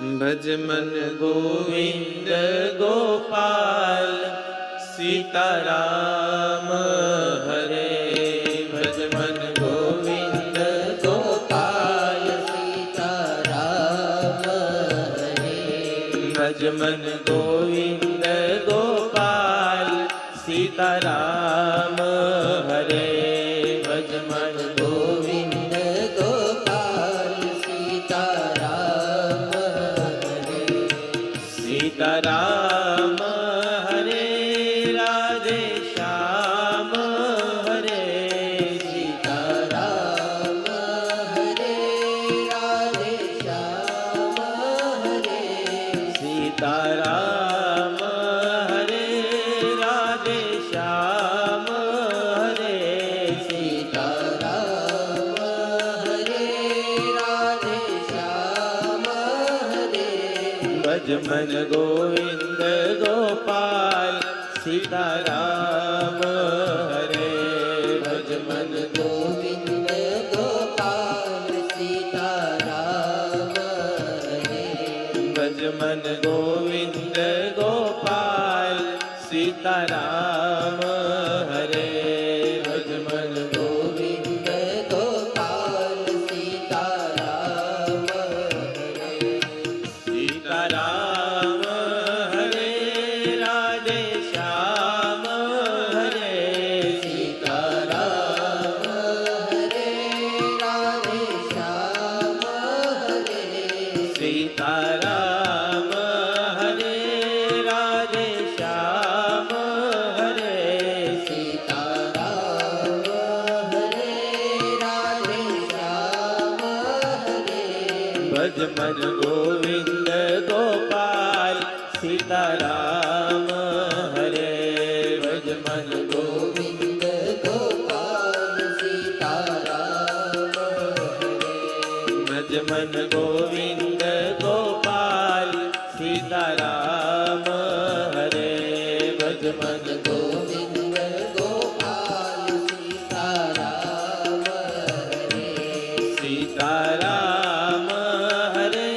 भज मन गोविंद गोपाल सीताराम हरे। भज मन गोविंद गोपाल सीताराम हरे। भज मन गोविंद गोपाल सीताराम हरे। भज मन गोविंद गोपाल सीताराम हरे। सीताराम हरे राधे श्याम हरे। सीताराम हरे राधे श्याम हरे। सीताराम हरे राधे श्याम हरे। सीताराम हरे राधे श्याम हरे। भज मन गोविंद गोपाल सीताराम हरे। भज मन गोविंद गोपाल सीताराम हरे। भज मन गोविंद गोपाल सीताराम हरे। भज मन गोविंद गोपाल सीताराम हरे। सीताराम हरे राधे श्याम हरे। सीताराम हरे राधे श्याम हरे। सीताराम हरे राधे श्याम हरे। सीताराम हरे राधे श्याम हरे। भज मन गोविंद गोपाल सीताराम हरे। भज मन गोविंद गोपाल सीताराम हरे। भज मन गोविंद गोपाल सीताराम हरे। भज मन गोविंद गोपाल सीताराम हरे। सीताराम हरे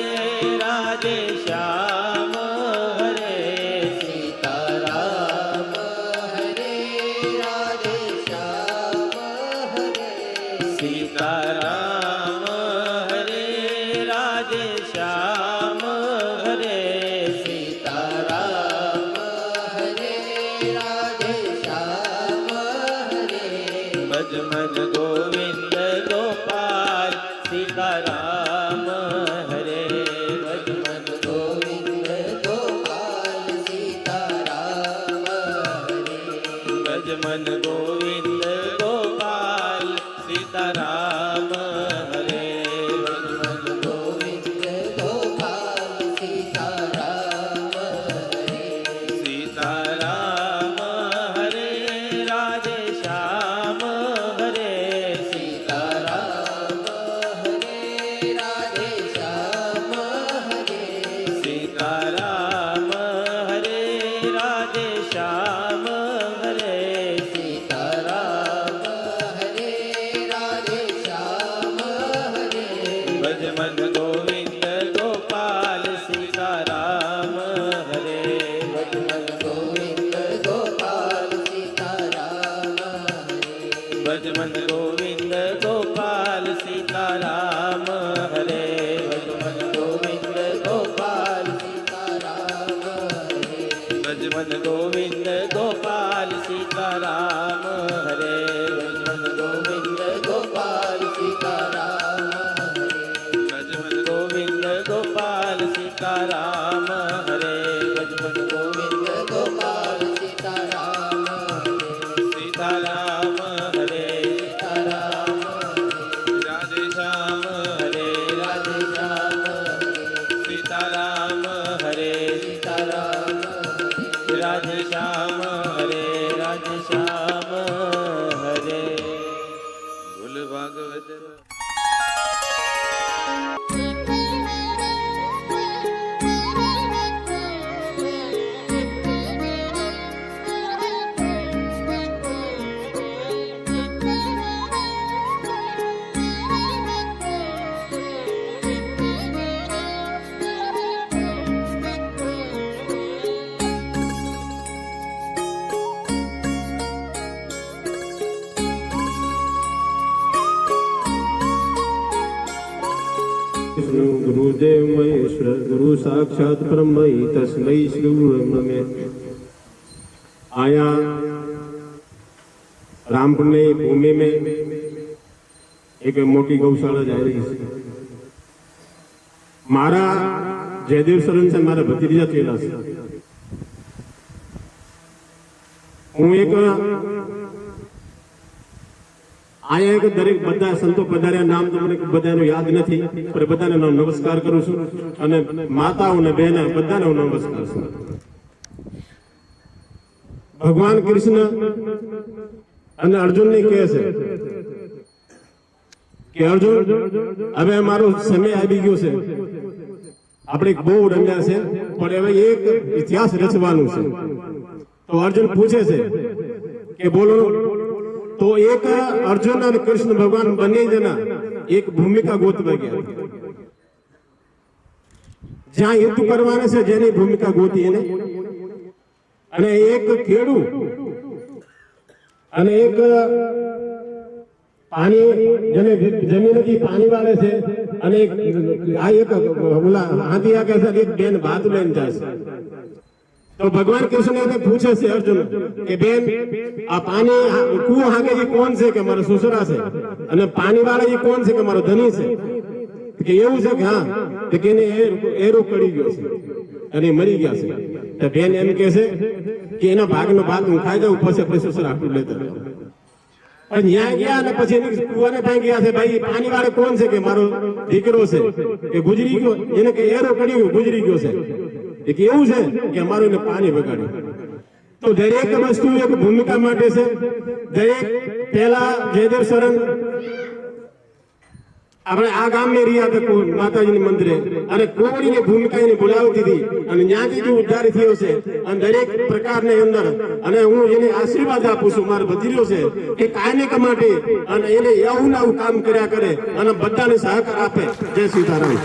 राधे श्याम हरे। सीताराम हरे राधे श्याम हरे। सीताराम हरे राधे श्याम हरे। सीताराम हरे राधे श्याम हरे। भज मन गोविंद गोपाल सीताराम हरे। भज मन गोविंद गोपाल सीताराम हरे। भज मन गोविंद गोपाल सीताराम हरे। भज मन गोविंद गोपाल सीताराम हरे। सीताराम हरे राधे श्याम हरे। सीताराम हरे राधे श्याम हरे। सीताराम हरे राधे श्याम हरे। सीताराम हरे राधे श्याम हरे। भज मन गोविंद गोपाल सीताराम हरे। भज मन गोविंद गोपाल सीताराम हरे। भज मन गोविंद गोपाल सीताराम हरे। भज मन गोविंद गोपाल भज मन गोविंद गोपाल सीताराम हरे। भज मन गोविंद गोपाल सीताराम हरे। भज मन गोविंद गोपाल सीताराम हरे। भज मन गोविंद गोपाल सीताराम हरे। सीताराम हरे। सीताराम हरे। राधे श्याम हरे। राधे श्याम हरे। सीताराम हरे। सीताराम हरे। राधे श्याम हरे। राधे श्याम हरे। बोल भागवत ગુરુદેવ મહેશ્વર ગુરુ સાક્ષાત બ્રહ્મ તસ્મૈ શ્રી ગુરવે નમઃ. आया रामपुर ने भूमि में एक मोटी गौशाला जा रही है. मारा जयदेव शरण से मारा भतीजा चेला से हूँ एक आया एक दरेक बधा संतो पधार्या नाम तो મને બધાનો યાદ નથી પણ બધાને નમસ્કાર કરું છું અને માતાઓ ને બહેનો બધાને હું નમસ્કાર છું. ભગવાન કૃષ્ણ અને અર્જુન ને કહે છે કે અર્જુન હવે અમારો સમય આવી ગયો છે, આપણે બહુ રમ્યા છે પણ હવે એક ઇતિહાસ રચવાનું છે. તો અર્જુન પૂછે છે કે બોલો. તો એક અર્જુન અને કૃષ્ણ ભગવાન બંને જણા એક ભૂમિકા ગોતવા ગયા. જ્યાં યુદ્ધ કરવાના છે જેની ભૂમિકા ગોતી એને, અને એક ખેડૂ અને એક પાણી જેને જમીનથી પાણી વાળે છે અને એક આ એક ઓલા હાથી આગે છે, એક બેન ભાત લઈને જાય છે. તો ભગવાન કૃષ્ણ એને પૂછે છે અર્જુન કે બેન આ પાણી કુવો હાગે એ કોણ છે કે મારો સસરા છે, અને પાણી વાળા એ કોણ છે કે મારો ધણી છે. કે એવું છે કે હા, કે એને એરો કડી ગયો છે અને મરી ગયા છે. તો બેન એમ કે છે કે એના ભાગનો ભાગ હું ખાઈ જાઉં, પછી સસરા આટલું લેતા. પણ ત્યાં ગયા અને પછી એને કુવાને પાસે ગયા છે, ભાઈ પાણી વાળો કોણ છે કે મારો દીકરો છે કે ગુજરી ગયો, એને કે એરો કડી ગયો ગુજરી ગયો છે. કે એવું છે કે અમારું એને પાણી બગાડ્યું. તો દરેક વસ્તુ એક ભૂમિકા માટે છે. દરેક પહેલા જયદેવ શરણ આપણે આ ગામ में રહ્યા હતા માતાજીની મંદિરે, અને કોવડીની ભૂમિકા એને બોલાવતી હતી અને ત્યાંથી જ ઉદ્ધાર થયો છે. અને દરેક પ્રકારની અંદર અને હું એને આશીર્વાદ આપું છું મારો ભત્રીજો છે કે કાયમિક માટે અને એને એવું ને આવું કામ કર્યા કરે અને બધાને સહકાર આપે. જય સીતારામ.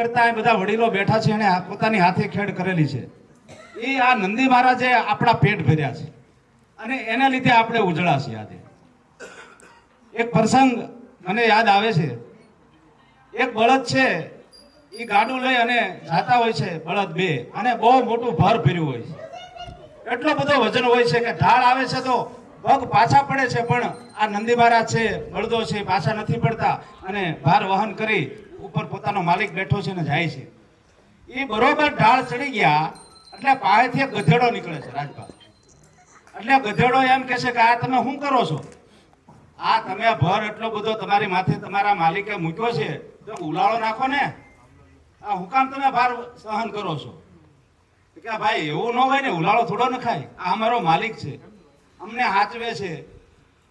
કરતા એ બધા વડીલો બેઠા છે અને પોતાની હાથે ખેડ કરેલી છે. એ આ નંદી મહારાજે આપણા પેટ ભર્યા છે અને એના લીધે આપણે ઉજળા છીએ. આજે એક પ્રસંગ મને યાદ આવે છે. એક બળદ છે, એ ગાડું લઈ અને જાતા હોય છે બળદ બે, અને બહુ મોટું ભર ભર્યું હોય છે. એટલો બધો વજન હોય છે કે ઢાળ આવે છે તો પગ પાછા પડે છે, પણ આ નંદી મહારાજ છે, બળદો છે, પાછા નથી પડતા અને ભાર વહન કરી ઉપર પોતાનો માલિક બેઠો છે ને જાય છે. એ બરોબર ઢાળ ચડી ગયા એટલે પાસેથી એક ગધેડો નીકળે છે રાજભા. એટલે ગધેડો એમ કહે છે કે આ તમે શું કરો છો? આ તમે ભર એટલો બધો તમારી માથે તમારા માલિકે મૂક્યો છે તો ઉલાળો નાખો ને. આ હું કામ તમે ભાર સહન કરો છો? કે ભાઈ એવું ન હોય ને, ઉલાળો થોડો ન ખાય. આ અમારો માલિક છે, અમને હાચવે છે,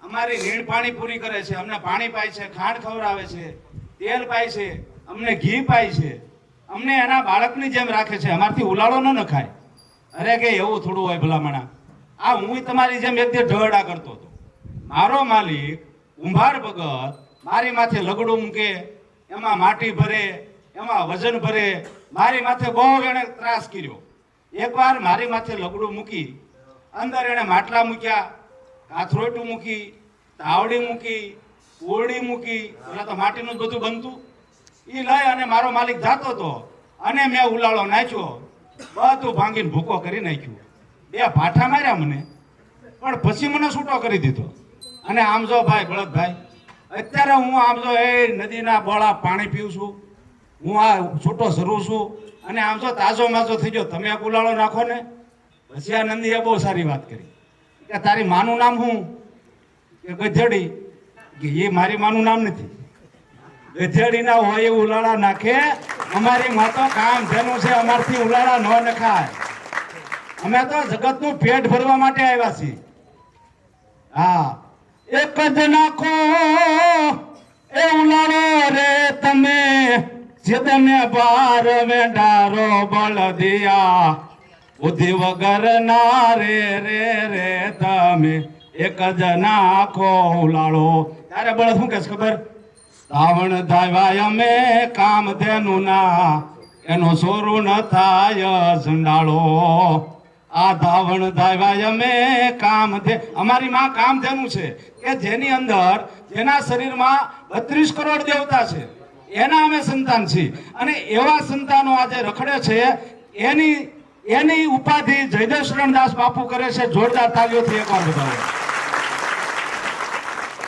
અમારી નીણ પાણી પૂરી કરે છે, અમને પાણી પાય છે, ખાંડ ખવડાવે છે, તેલ પાય છે, અમને ઘી પાય છે, અમને એના બાળકની જેમ રાખે છે, અમારથી ઉલાળો ન નખાય. અરે કે એવું થોડું હોય ભલામણા? આ હું તમારી જેમ એક દી ઢળડા કરતો હતો. મારો માલિક કુંભાર ભગત મારી માથે લગડું મૂકે, એમાં માટી ભરે, એમાં વજન ભરે, મારી માથે બહુ એને ત્રાસ કર્યો. એકવાર મારી માથે લગડું મૂકી, અંદર એને માટલા મૂક્યા, કાથરોટું મૂકી, તાવડી મૂકી, ઓરડી મૂકી, પેલા તો માટીનું જ બધું બનતું. એ લઈ અને મારો માલિક જાતો હતો અને મેં ઉલાળો નાખ્યો, બધું ભાંગીને ભૂકો કરી નાખ્યું. બે ભાઠા માર્યા મને, પણ પછી મને છૂટો કરી દીધો. અને આમ જો ભાઈ બળદભાઈ, અત્યારે હું આમ જો એ નદીના બોળા પાણી પીઉં છું, હું આ છૂટો સરું છું અને આમ જો તાજો માજો થઈ ગયો. તમે ઉલાળો નાખો ને. પછી આ નંદીએ બહુ સારી વાત કરી કે તારી માનું નામ શું? કે ગધેડી. કે એ મારી માનું નામ નથી. ગધેડી ના હોય એ ઉલાળા નાખે. અમારી માં તો કામ ધેનું છે, અમારથી ઉલાળા ન નખાય. અમે તો જગતનું પેટ ભરવા માટે આવ્યા છીએ. હા, એક જ નાખો એ ઉલાળો રે તમે, જેતને બાર વેંડારો બળદિયા, બુદ્ધિ વગર ના રે રે રે તમે, એક જ નાખો ઉલાળો. ત્યારે બળદ શું કે ખબર? રાવણ ધાવ્યા અમે કામધેનું ના, એનો સોરું ન થાય સંડાળો. આ ધાવણ ધાવ્યા અમે કામધે, અમારી માં કામધેનું છે કે જેની અંદર, જેના શરીરમાં 32 કરોડ દેવતા છે, એના અમે સંતાન છીએ. અને એવા સંતાનો આજે રખડે છે. એની ઉપાધિ જયદેવ શરણદાસ બાપુ કરે છે. જોરદાર તાળીઓથી એકવાર બતાવો.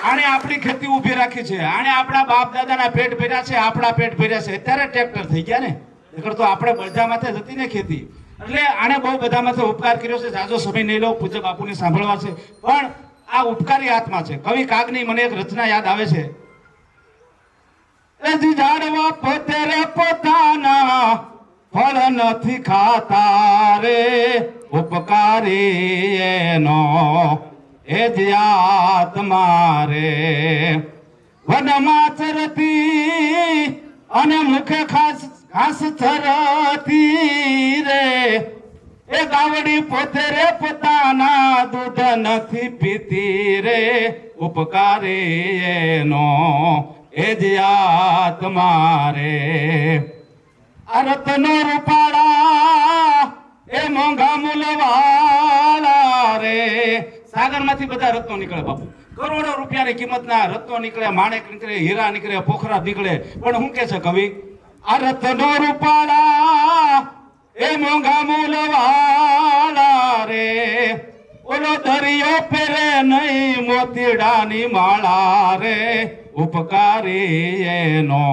આણે આપણી ખેતી ઊભી રાખી છે, આણે આપણા બાપ દાદાના પેટ ભર્યા છે, આપણા પેટ ભર્યા છે. અત્યારે ટ્રેક્ટર થઈ ગયા ને, નકર તો આપણે બળદા માથે જતી ને ખેતી. એટલે આણે બહુ બધા માથે ઉપકાર કર્યો છે. જાજો સમય નહીં લો, પૂજ્ય બાપુને સાંભળવા છે, પણ આ ઉપકારી આત્મા છે. કવિ કાગની મને એક રચના યાદ આવે છે. ઝાડવા પોતે રે પોતાના ફળ નથી ખાતા રે, ઉપકારી એનો એ જ આત્મા રે. વનમાં ચરતી અને મુખે ઘાસ ચરતી રે, એ ગાવડી પોતે રે પોતાના દૂધ નથી પીતી રે, ઉપકારી એનો એ જ આત્મા રે. આ રત્નો રૂપાળા એ મોંઘા મૂલવાળા રે. સાગરમાંથી બધા રત્નો નીકળે બાપુ, કરોડો રૂપિયાની કિંમતના રત્નો નીકળે, માણેક નીકળે, હીરા નીકળે, પોખરા નીકળે. પણ શું કે છે કવિ? આ રત્નો રૂપાળા એ મોંઘા મૂલવાળા રે, ઓલો દરિયો પેરે નહીં મોતીડાની માળા રે, ઉપકારી એનો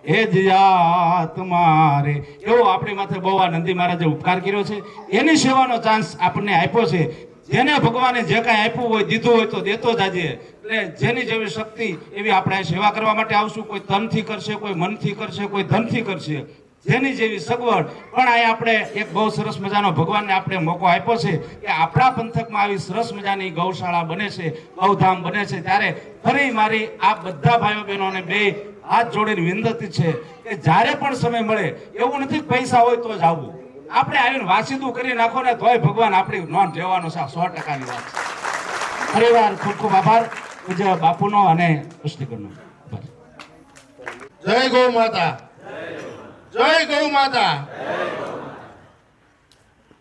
એ જ આત્મા રે. એવો આપણી માથે બહુ આ નંદી મહારાજે ઉપકાર કર્યો છે. એની સેવાનો ચાન્સ આપણને આપ્યો છે. જેને ભગવાને જે કાંઈ આપ્યું હોય, દીધું હોય તો દેતો જાજે. એટલે જેની જેવી શક્તિ એવી આપણે સેવા કરવા માટે આવશું. કોઈ તનથી કરશે, કોઈ મનથી કરશે, કોઈ ધનથી કરશે, જેની જેવી સગવડ. પણ અહીંયા આપણે એક બહુ સરસ મજાનો ભગવાનને આપણે મોકો આપ્યો છે કે આપણા પંથકમાં આવી સરસ મજાની ગૌશાળા બને છે, ગૌધામ બને છે. ત્યારે ફરી મારી આ બધા ભાઈઓ બહેનોને બે હાથ જોડીને વિનંતી છે કે જ્યારે પણ સમય મળે, એવું નથી પૈસા હોય તો જ આવવું. આપણે આવીને વાસીદું કરી નાખો ને તોય ભગવાન આપણી નોંધ લેવાનો છે. 100%ની વાત છે. ફરીવાર ખૂબ ખૂબ આભાર પૂજ્ય બાપુનો અને પુષ્ટિકરનો. જય ગૌ માતા. જય ગૌ માતા.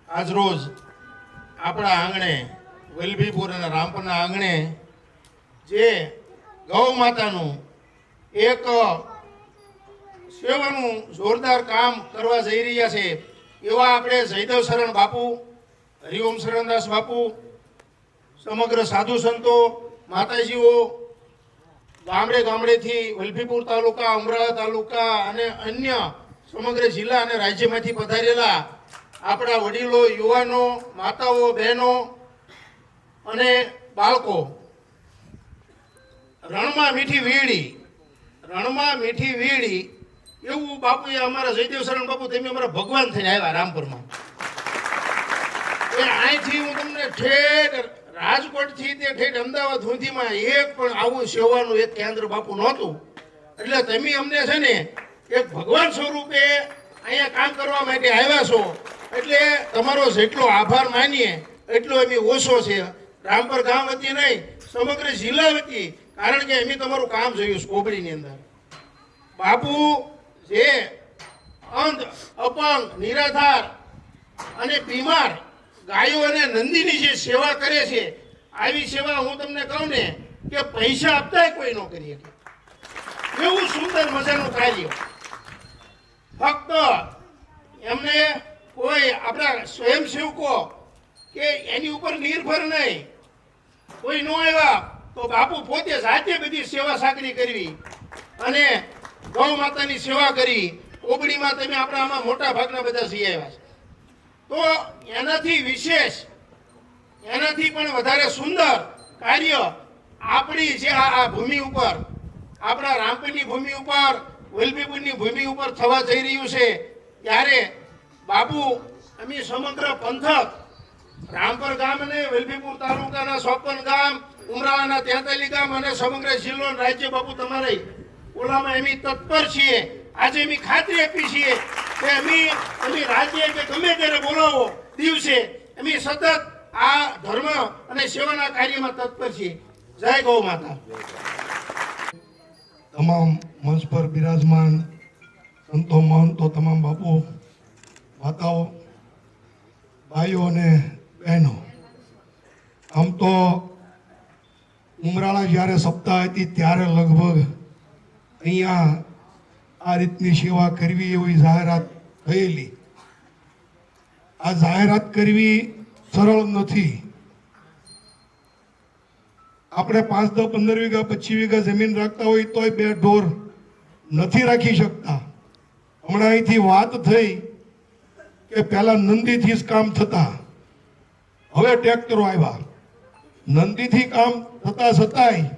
આજ રોજ આપણા આંગણે વલભીપુર અને રામપુરના આંગણે જે ગૌ માતાનું એક સેવાનું જોરદાર કામ કરવા જઈ રહ્યા છે એવા આપણે જયદેવ શરણ બાપુ, હરિઓમ શરણદાસ બાપુ, સમગ્ર સાધુ સંતો, માતાજીઓ, ગામડે ગામડેથી વલભીપુર તાલુકા, ઉમરાળા તાલુકા અને અન્ય સમગ્ર જિલ્લા અને રાજ્યમાંથી પધારેલા આપણા વડીલો, યુવાનો, માતાઓ, બહેનો અને બાળકો, રણમાં મીઠી વીડી એવું બાપુએ અમારા જયદેવ શરણ બાપુ તમે અમારા ભગવાન થઈને આવ્યા રામપુરમાં. અહીંથી હું તમને ઠેઠ રાજકોટથી તે ઠેઠ અમદાવાદ સુધીમાં એક પણ આવું સેવાનું એક કેન્દ્ર બાપુ નહોતું. એટલે તમે અમને છે ને એક ભગવાન સ્વરૂપે અહીંયા કામ કરવા માટે આવ્યા છો એટલે તમારો જેટલો આભાર માનીએ એટલો અમે ઓછો છે. રામપર ગામ વતી નહીં, સમગ્ર જિલ્લા વતી, કારણ કે અમે તમારું કામ જોયું કોબડીની અંદર. બાપુ જે અંધ, અપંગ, નિરાધાર અને બીમાર ગાયો અને નંદીની જે સેવા કરે છે, આવી સેવા હું તમને કહું ને કે પૈસા આપતા કોઈ ન કરી શકે એવું સુંદર મજાનું કાર્ય. ફક્ત એમને કોઈ આપણા સ્વયંસેવકો કે એની ઉપર નિર્ભર નહીં, કોઈ ન આવ્યા તો બાપુ પોતે જાતે બધી સેવા સાકરી કરવી અને ગૌ માતાની સેવા કરી. કોબડીમાં તમે આપણા આમાં મોટા ભાગના બધા જઈ આવ્યા છે, તો એનાથી વિશેષ, એનાથી પણ વધારે સુંદર કાર્ય આપણી જે આ ભૂમિ ઉપર, આપણા રામપુરની ભૂમિ ઉપર, વલભીપુરની ભૂમિ ઉપર થવા જઈ રહ્યું છે. ત્યારે બાપુ અમે સમગ્ર પંથક, રામપર ગામ અને વલભીપુર તાલુકાના 54 ગામ, ઉમરાળાના 43 ગામ અને સમગ્ર જિલ્લો અને રાજ્ય બાપુ તમારે ઓલામાં અમે તત્પર છીએ. આજે અમે ખાતરી આપી છીએ કે અમે રાજ્ય કે ગમે ત્યારે બોલાવો દિવસે અમે સતત આ ધર્મ અને સેવાના કાર્યમાં તત્પર છીએ. જય ગૌ માતા. તમામ મંચ પર બિરાજમાન સંતો, મહંતો, તમામ બાપુ, માતાઓ, ભાઈઓ અને બહેનો, આમ તો ઉમરાળા જ્યારે સપ્તાહ હતી ત્યારે લગભગ અહીંયા આ રીતની સેવા કરવી એવી જાહેરાત થયેલી. આ જાહેરાત કરવી સરળ નથી. આપણે 5, 10, 15 વીઘા 25 વીઘા જમીન રાખતા હોય તોય 2 ઢોર નથી રાખી શકતા. હમણાં અહીંથી વાત થઈ કે પહેલા નંદીથી જ કામ થતા, હવે ટ્રેક્ટરો આવ્યા. નંદીથી કામ થતા છતાંય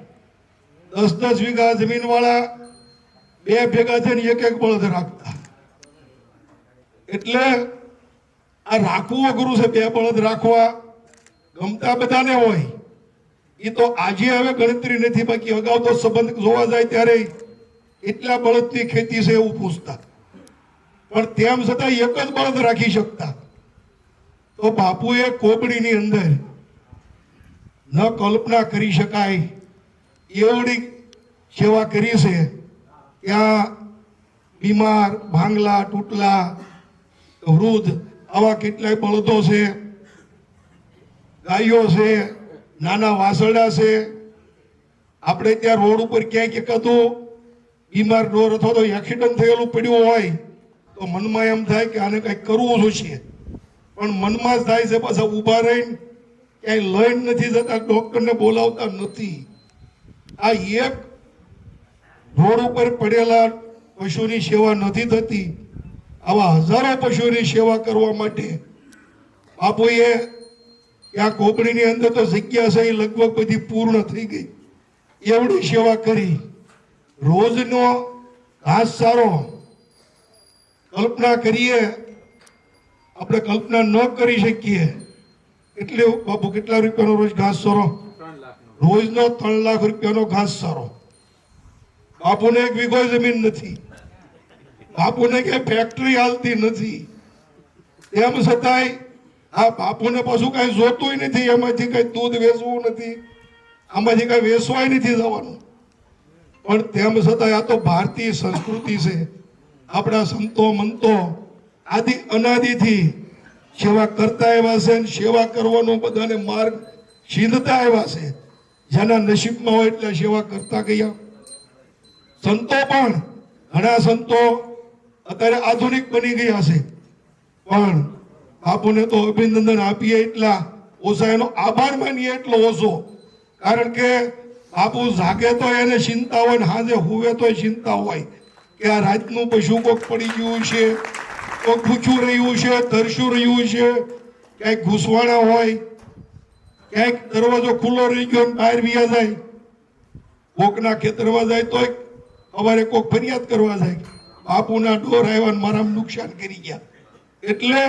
10-10 વીઘા જમીન વાળા 2 ભેગા થઈને એક બળદ રાખતા. એટલે આ રાખવું અઘરું છે. 2 બળદ રાખવા ગમતા બધાને હોય, એ તો આજે હવે ગણતરી નથી. બાકી અગાઉ તો સંબંધ જોવા જાય ત્યારે એટલા બળદની ખેતી છે એવું પૂછતા, પણ તેમ છતાં એક જ બળદ રાખી શકતા. તો બાપુએ કોબડીની અંદર ન કલ્પના કરી શકાય એવડી સેવા કરી છે. ત્યાં બીમાર, ભાંગલા, તૂટલા, વૃદ્ધ આવા કેટલાય બળદો છે, ગાયો છે, નાના વાસરડા છે. આપણે ત્યાં રોડ ઉપર ક્યાંક એકાદું બીમાર ઢોર અથવા તો એક્સિડન્ટ થયેલું પડ્યું હોય તો મનમાં એમ થાય કે આને કંઈક કરવું જોઈશે, પણ મનમાં જ થાય છે પાછા ઊભા રહીને ક્યાંય લઈને નથી જતા, ડોક્ટરને બોલાવતા નથી. આ એક રોડ ઉપર પડેલા પશુની સેવા નથી થતી. આવા હજારો પશુની સેવા કરવા માટે બાપુએ ત્યાં કોબડીની અંદર તો જગ્યા છે એ લગભગ બધી પૂર્ણ થઈ ગઈ, એવડી સેવા કરી. રોજનો ઘાસચારો કલ્પના કરીએ, આપણે કલ્પના ન કરી શકીએ. એટલે બાપુ કેટલા રૂપિયાનો રોજ ઘાસચારો? રોજનો 3 લાખ રૂપિયાનો ઘાસચારો. બાપુને 1 વીઘો જમીન નથી, બાપુને કઈ ફેક્ટરી હાલતી નથી. તેમ છતાંય આ બાપુને પાછું કઈ જોતું નથી, એમાંથી કઈ દૂધ વેચવું નથી, આમાંથી કઈ વેચવાય નથી જવાનું. પણ તેમ છતાં આ તો ભારતીય સંસ્કૃતિ છે. આપણા સંતો મંતો આદિ અનાદિથી સેવા કરતા આવ્યા છે અને સેવા કરવાનો બધાને માર્ગ ચીંધતા આવ્યા છે. જેના નસીબમાં હોય એટલે સેવા કરતા ગયા. સંતો પણ ઘણા સંતો અત્યારે આધુનિક બની ગયા છે, પણ બાપુને તો અભિનંદન આપીએ એટલા ઓછા, એનો આભાર માનીએ એટલો ઓછો. કારણ કે બાપુ જાગે તો એને ચિંતા હોય ને સાંજે હુવે તો ચિંતા હોય કે આ રાતનું પશુ કોક પડી ગયું છે, કોક પૂછું રહ્યું છે, તરશું રહ્યું છે, ક્યાંક ઘૂસવાણા હોય, ક્યાંક દરવાજો ખુલ્લો રહી ગયો ને બહાર વ્યા જાય, કોકના ખેતરમાં જાય તોય અમારે કોક ફરિયાદ કરવા જાય, બાપુના ઢોર આવ્યા ને મારા નુકસાન કરી ગયા. એટલે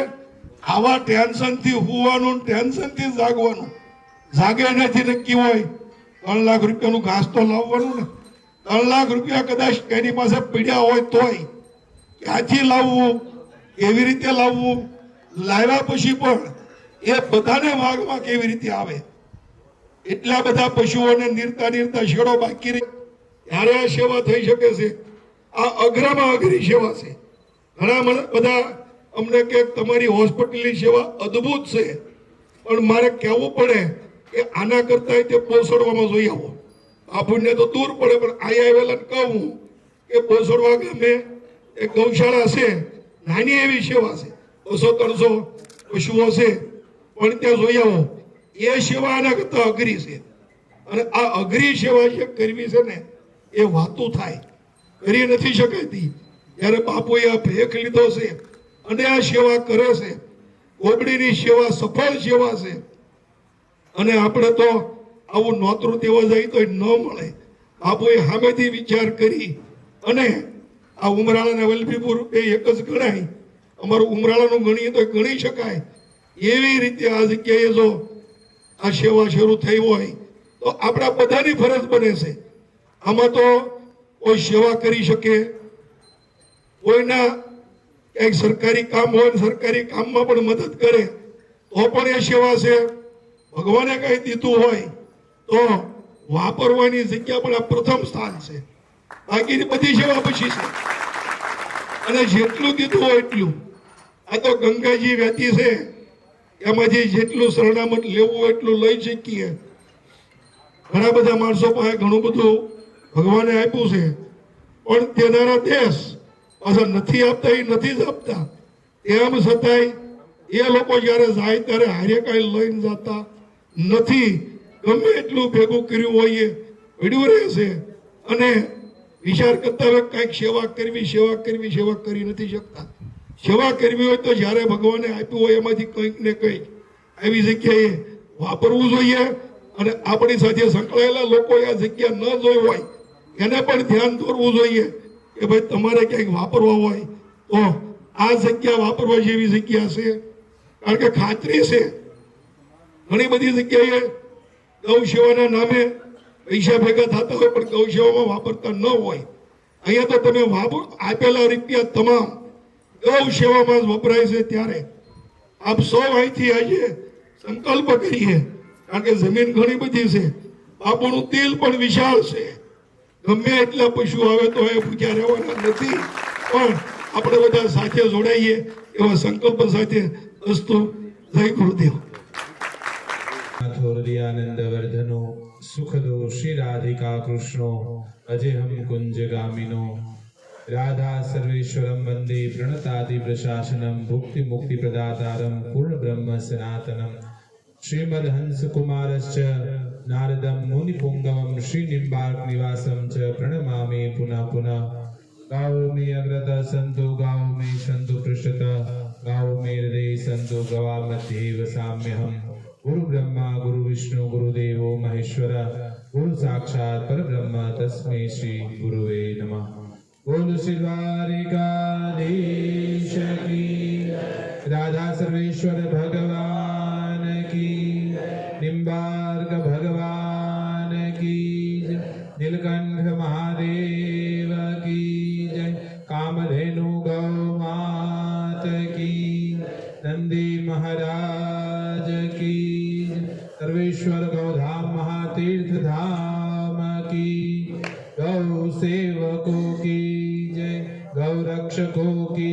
આવા ટેન્શનથી હોવાનું, ટેન્શનથી જાગવાનું. જાગે નથી નક્કી હોય 3 લાખ રૂપિયાનું ઘાસ તો લાવવાનું ને. 3 લાખ રૂપિયા કદાચ એની પાસે પીડ્યા હોય તોય ક્યાંથી લાવવું, કેવી રીતે લાવવું, લાવ્યા પછી પણ એ બધાને માગમાં કેવી રીતે આવે. એટલા બધા પશુઓને નિરતા નિરતા શેડો બાકી રહી ત્યારે આ સેવા થઈ શકે છે. આ અઘરામાં અઘરી સેવા છે. ઘણા બધા અમને કે તમારી હોસ્પિટલની સેવા અદ્ભુત છે, પણ મારે કહેવું પડે કે આના કરતા તે પોસડવામાં જોઈ આવો. આપણને તો દૂર પડે, પણ અહીંયા આવેલા કહું કે પોસડવા ગામે એક ગૌશાળા છે, નાની એવી સેવા છે, 200-300 પશુઓ છે, પણ ત્યાં જોઈ આવો. એ સેવા આના કરતા અઘરી છે. અને આ અઘરી સેવા જે કરવી છે ને એ વાતું થાય, કરી નથી શકાતી. ત્યારે બાપુએ આ ભેખ લીધો છે અને આ સેવા કરે છે. ગોબડીની સેવા સફળ સેવા છે. અને આપણે તો આવું નોતરું દેવા જાય તો ન મળે. બાપુએ સામેથી વિચાર કરી અને આ ઉમરાળાના વલ્લભીપુર એ એક જ ગણાય. અમારું ઉમરાળાનું ગણીએ તો ગણી શકાય. એવી રીતે આ જગ્યાએ જો આ સેવા શરૂ થઈ હોય તો આપણા બધાની ફરજ બને છે. આમાં તો કોઈ સેવા કરી શકે, કોઈના કંઈક સરકારી કામ હોય સરકારી કામમાં પણ મદદ કરે તો પણ એ સેવા છે. ભગવાને કઈ દીધું હોય તો વાપરવાની જગ્યા પણ આ પ્રથમ સ્થાન છે. બાકીની બધી સેવા પછી છે. અને જેટલું દીધું હોય એટલું. આ તો ગંગાજી વહેતી છે, એમાંથી જેટલું શરણામત લેવું હોય એટલું લઈ શકીએ. ઘણા બધા માણસો પાસે ઘણું બધું ભગવાને આપ્યું છે, પણ તેનારા દેશ પાછા નથી આપતા, એ નથી જ આપતા. એમ છતાંય એ લોકો જયારે જાય ત્યારે હારે કાંઈ લઈને જતા નથી. ગમે એટલું ભેગું કર્યું હોય એ પડ્યું રહેશે. અને વિચાર કરતા હોય કાંઈક સેવા કરવી, સેવા કરવી, સેવા કરી નથી શકતા. સેવા કરવી હોય તો જ્યારે ભગવાને આપ્યું હોય એમાંથી કંઈક ને કંઈક આવી જગ્યાએ વાપરવું જોઈએ. અને આપણી સાથે સંકળાયેલા લોકો આ જગ્યા ન જોઈ હોય એને પણ ધ્યાન દોરવું જોઈએ કે ભાઈ તમારે ક્યાંક વાપરવા હોય તો આ જગ્યા વાપરવા જેવી જગ્યા છે. કારણ કે ખાતરી છે ઘણી બધી જગ્યાએ ગૌ સેવાના નામે પૈસા ભેગા થતા હોય પણ ગૌ સેવામાં વાપરતા ન હોય. અહીંયા તો તમે આપેલા રૂપિયા તમામ ગૌ સેવામાં જ વપરાય છે. ત્યારે આપ સૌ અહીંથી આજે સંકલ્પ કરીએ, કારણ કે જમીન ઘણી બધી છે, બાપુનું દિલ પણ વિશાળ છે. ગમે એટલા પશુ આવે તો એ ભૂખ્યા રહેવાના નથી. પણ આપણે બધા સાથે જોડાઈએ એવા સંકલ્પ સાથે. અસ્તુ. જય ગુરુદેવ. आनंद वर्धनो सुखदो श्री राधिका कृष्णो अजेहम कुंज गामिनो राधा सर्वेश्वरम वंदे प्रणतादि प्रशासनम भुक्ति मुक्ति प्रदातारम पूर्ण ब्रह्म सनातनम श्रीमद हंस कुमारश्च नारदम मुनि पुंगवम श्री निम्बार्क निवासम च प्रणमामि पुनः पुनः गाओ में अग्रत संतो गाओ में संतो पृष्ठत गाओ में हृदय संतो गवा मध्ये वसाम्यहम् गुरु ब्रह्मा गुरु विष्णु गुरुदेवो महेश्वर गुरु साक्षात परब्रह्म तस्मै श्री गुरुवे नमः। बोल श्री द्वारिकाधीश की, राधा सर्वेश्वर भगवान की, निम्बार्क भगवान की, नीलकंठ महादेव की जय, कामधेनु गौ मात की, नंदी महाराज की, सर्वेश्वर गौधाम महातीर्थ धाम की, गौ सेवकों की जय, गौ रक्षकों की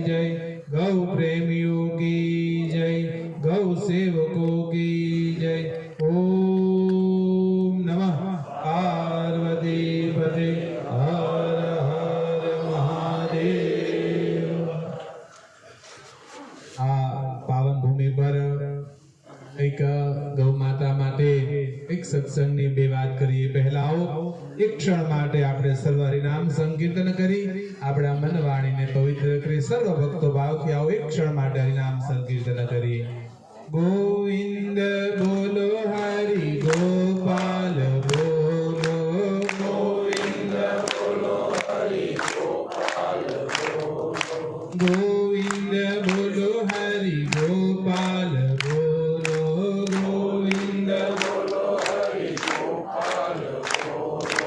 जय, गौ प्रेमियों की जय, गौ सेवकों की जय। ओम नमः पार्वती पते हर हर महादेव। आ पावन भूमि पर एक गौ माता માટે એક સત્સંગની બે વાત કરીએ। પહેલા આવો એક ક્ષણ માટે આપણે સર્વ હરિનામ સંકીર્તન કરી આપણા મન વાણીને પવિત્ર કરી સર્વ ભક્તો ભાવથી આવો એક ક્ષણ માટે હરિનામ સંકીર્તન કરીએ। ગોવિંદ બોલો હરિ ગોપાલ બોલો, ગોવિંદ બોલો હરિ ગોપાલ બોલો, ગોવિંદ બોલો હરિ ગોપાલ બોલો, ગોવિંદ બોલો હરિ ગોપાલ બોલો,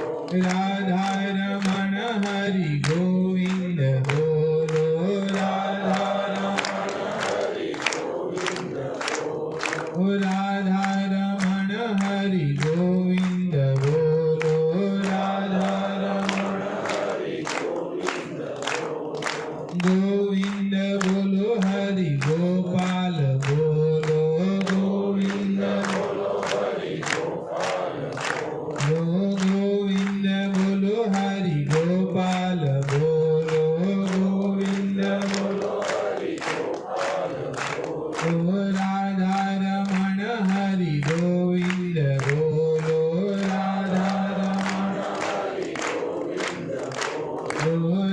રાધા રમણ હરિ ગોવિંદ બોલો, રાધા રમણ હરિ ગોવિંદ બોલો, રાધા રમણ હરિ ગોવિંદ બોલો, રાધા રમણ હરિ ગોવિંદ બોલો, ગોવિંદ બોલો હરિ ગોપાલ બોલો, ગોવિંદ બોલો હરિ ગોપાલ બોલો, ગોવિંદ બોલો હરિ ગોપાલ બોલો, ગોવિંદ બોલો હરિ ગોપાલ બોલો, રાધા રમણ હરિ ગોવિંદ બોલો, રાધા રમણ હરિ ગોવિંદ બોલો,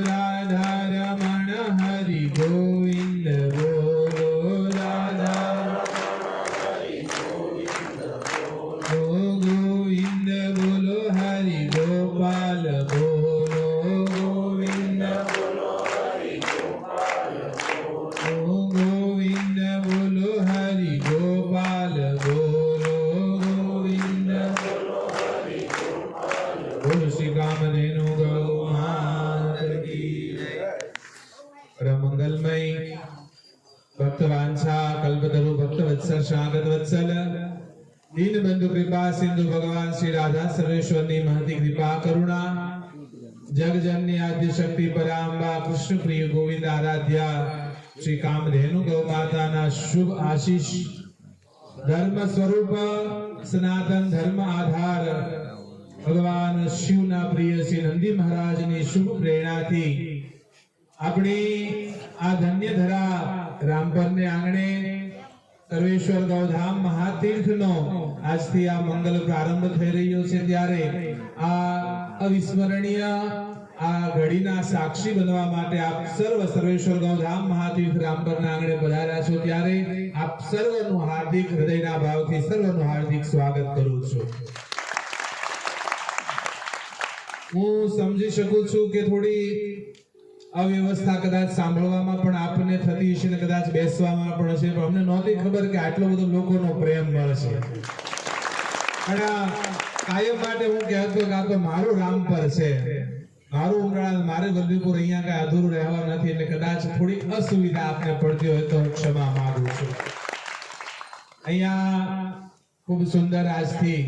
રાધા રમણ હરિ ગોવિંદ બોલો, રાધા રમણ હરિ ગોવિંદ બોલો, ગોવિંદ બોલો હરિ ગોપાલ બોલો, ગોવિંદ બોલો હરિ ગોપાલ બોલો, ગોવિંદ બોલો હરિ ગોપાલ બોલો, ગોવિંદ બોલો હરિ ગોપાલ બોલો। શ્રી કામધેનુ ગૌ માત કી જય। परम मंगलमय भक्तवांछा कल्पतरु भक्तवत्सल स्वागत वत्सल दीन बंधु कृपा सिंधु भगवान श्री राधा सर्वेश्वर ने महती कृपा करुणा जगजननी आद्य शक्ति परांबा कृष्ण प्रिय गोविंद आराध्या श्री कामधेनु गौ माता ना शुभ आशीष धर्म स्वरूप सनातन धर्म आधार भगवान शिव ना प्रिय श्री नंदी महाराज ने शुभ प्रेरणा थी अपनी आ धन्य धरा रामपर ने आंगणे सर्वेश्वर गौधाम महातीर्थ नो आज थी आ मंगल प्रारंभ થઈ રહ્યો છે ત્યારે આ અવિસ્મરણીય આ ઘડીના સાક્ષી બનવા માટે આપ સર્વ સર્વેશ્વર ગૌધામ મહાતીર્થ રામપરના આંગણે પધાર્યા છો ત્યારે આપ સર્વનું હાર્દિક હૃદયના ભાવથી સર્વનું હાર્દિક સ્વાગત કરું છું। હું સમજી શકું છું કે થોડી અવ્યવસ્થા કદાચ સાંભળવામાં પણ આપને થતી હશે ને કદાચ બેસવામાં પણ હશે પણ અમને નહોતી ખબર કે આટલો બધો લોકોનો પ્રેમ મળશે। અને કાયમ માટે હું કહેતો કે આ તો મારું રામપર છે, મારું ઉમરાળ, મારે વલ્લભીપુર, અહીંયા કઈ અધૂરું રહેવા નથી એટલે કદાચ થોડી અસુવિધા આપને પડતી હોય તો હું ક્ષમા માંગુ છું। અહીંયા ખૂબ સુંદર આજથી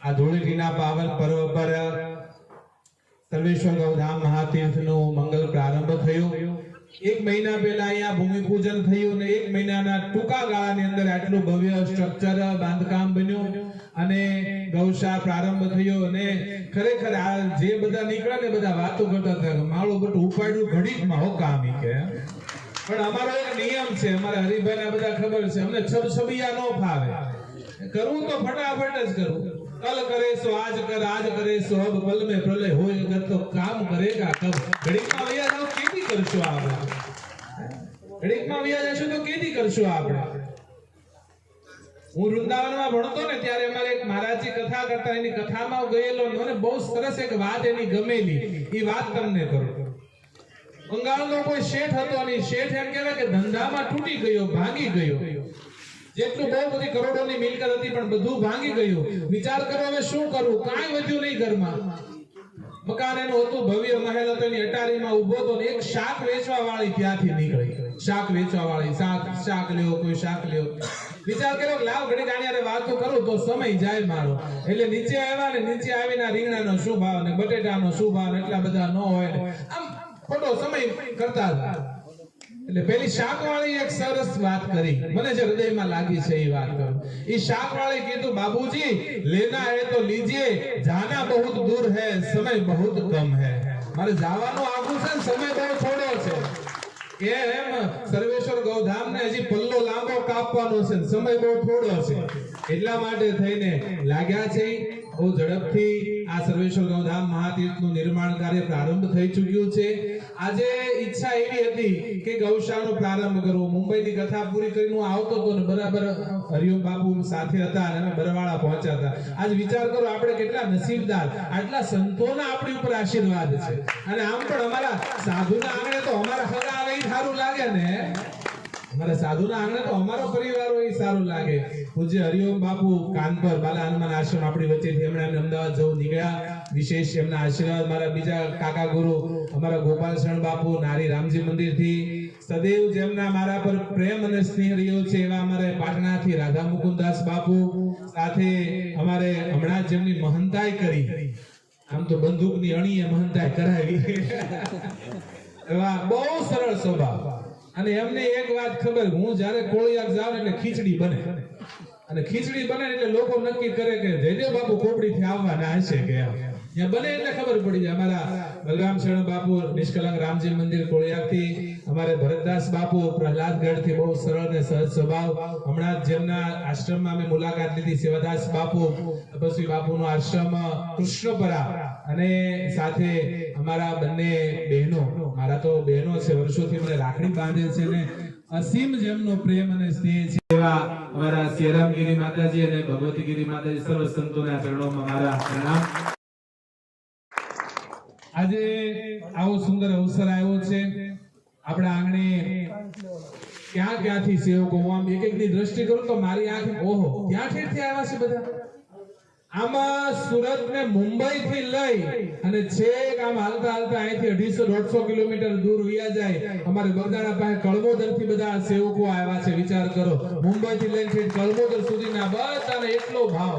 આ ધૂળેટીના પાવન પર્વ પર सर्वेश्वर गौधाम महातीर्थ नो मंगल प्रारंभ थयो। एक महीना पहला अहींया भूमि पूजन थयुं ने एक महीनाना टूंका गाळानी अंदर आटલું भव्य स्ट्रक्चर बांधकाम बन्યું અને ગૌશાળા प्रारंभ થયો અને ખરેખર આ જે બધા નીકળ્યા ને બધા વાતો કરતા હતા માળો બટું ઉપાડ્યું ઘડીકમાં હો કામ ઈ કે પણ અમારો એક નિયમ છે, અમારા હરિભાઈના બધા ખબર છે, અમને છબછબિયા નો ફાવે, કરવું તો ફટાફટ જ કરવું। कल करे सो आज कर, आज करे सो अब, पल में प्रलय होए अगर तो काम करेगा कब। घड़ीक में वया जाओ केदी करशो आपणे, घड़ीक में वया जाशो तो केदी करशो आपणे। હું વૃંદાવનમાં ભણતો ને ત્યારે અમારે એક મહારાજજી કથા કરતા, એની કથામાં ગયેલો મને બહુ સરસ એક વાત એની ગમેલી, એ વાત તમને કરું। બંગાળનો કોઈ શેઠ હતો અને શેઠ એમ કહેવાય કે ધંધામાં તૂટી ગયો, ભાંગી ગયો, જેટલું બહુ બધી કરોડોની મિલકત હતી પણ બધું ભાંગી ગયું। વિચાર કરો હવે શું કરવું, કાંઈ વધ્યું નહીં ઘરમાં। મકાન એનું હતું, ભવ્ય મહેલ હતો, એની અટારીમાં ઊભો હતો ને એક શાક વેચવા વાળી ત્યાંથી નીકળી, શાક વેચવા વાળી, શાક લ્યો, કોઈ શાક લ્યો। વિચાર કર્યો લાવ ઘડી ગાણીયારે વાતો કરું તો સમય જાય મારો, એટલે નીચે આવ્યા ને નીચે આવીને રીંગણાનો શું ભાવ ને બટેટાનો શું ભાવ, એટલા બધા ન હોય ને આમ ખોટો સમય કરતા હતા. એટલે પેલી શાકવાળી એક સરસ વાત કરી, મને જે હૃદયમાં લાગી છે એ વાત કરું. એ શાકવાળી કીધું, બાબूजी લેના હે તો લીજીએ, જાના બહુત દૂર હૈ, સમય બહુત કમ હૈ. મારે જવાનું આખું છે ને સમય બહુ થોડો છે. એમ સર્વેશ્વર ગૌધામ ને હજી પલ્લો લાંબો કાપવાનો છે, સમય બહુ થોડો છે. એટલા માટે થઈને લાગ્યા છે. બહુ ઝડપથી આ સર્વેશ્વર ગૌધામ મહાતીર્થનું નિર્માણ કાર્ય પ્રારંભ થઈ ચૂક્યું છે. આજે ઈચ્છા એવી હતી કે ગૌશાળાનો પ્રારંભ કરવો. મુંબઈની કથા પૂરી કરીને હું આવતો હતો ને બરાબર હરિઓમ બાપુ સાથે હતા અને અમે બરવાળા પહોંચ્યા હતા. આજ વિચાર કરો આપણે કેટલા નસીબદાર, આટલા સંતોના આપણી ઉપર આશીર્વાદ છે. અને આમ પણ અમારા સાધુના આંગણે તો અમારા હગા આવે એ સારું લાગે ને, અમારા સાધુના આંગણે તો અમારો પરિવાર હોય સારું લાગે. પૂજ્ય હરિઓમ બાપુ કાનપર બાલા હનુમાન આશ્રમ આપણી વચ્ચેથી હમણાં અમદાવાદ જવું નીકળ્યા. વિશેષ એમના આશીર્વાદ મારા બીજા કાકા ગુરુ અમારા ગોપાલ શરણ બાપુ નારી રામજી મંદિરથી સદૈવ જેમના મારા પર પ્રેમ અને સ્નેહ રહ્યો છે એવા અમારે પાટણાથી રાધા મુકુંદાસ બાપુ, સાથે અમારે હમણાં જેમની મહંતાઈ કરી, આમ તો બંદૂકની અણીએ મહંતાઈ કરાવી, એવા બહુ સરળ સ્વભાવ. અને એમને એક વાત ખબર, હું જ્યારે કોળિયાક જાઉં એટલે ખીચડી બને, અને ખીચડી બને એટલે લોકો નક્કી કરે કે જયદેવ બાપુ કોપડીથી આવવાના હશે કે ત્યાં બને એટલે ખબર પડી જાય. અમારા બલરામ શરણ બાપુ નિષ્કલંક રામજી મંદિર કોળિયાકથી, અમારે ભરતદાસ બાપુ પ્રહલાદગઢથી બહુ સરળ અને સહજ સ્વભાવ. હમણાં જેમના આશ્રમમાં અમે મુલાકાત લીધી, સેવાદાસ બાપુ તપસ્વી બાપુનો આશ્રમ કૃષ્ણપરા, અને સાથે અમારા બંને બહેનો, મારા તો બહેનો છે, વર્ષોથી મને રાખડી બાંધે છે ને અસીમ જેમનો પ્રેમ અને સ્નેહ છે એવા અમારા સિયારામગીરી માતાજી અને ભગવતીગીરી માતાજી સર્વ સંતોના ચરણોમાં મારા પ્રણામ. આજે આવો સુંદર અવસર આવ્યો છે. આપણા આંગણે ક્યાંથી સેવકો, હું આમ એક એકની દ્રષ્ટિ કરું તો મારી આંખ ઓહો ક્યાંથી આવ્યા છે બધા. આમાં સુરત ને મુંબઈ થી લઈ અને છેક આમ હાલતા હાલતા અહીંથી 250-150 કિલોમીટર દૂર વયા જાય અમારે બગદાણા પાસે કળમોદર થી બધા સેવકો આવ્યા છે. વિચાર કરો, મુંબઈ થી લઈને કળમોદર સુધીના બધાને એટલો ભાવ,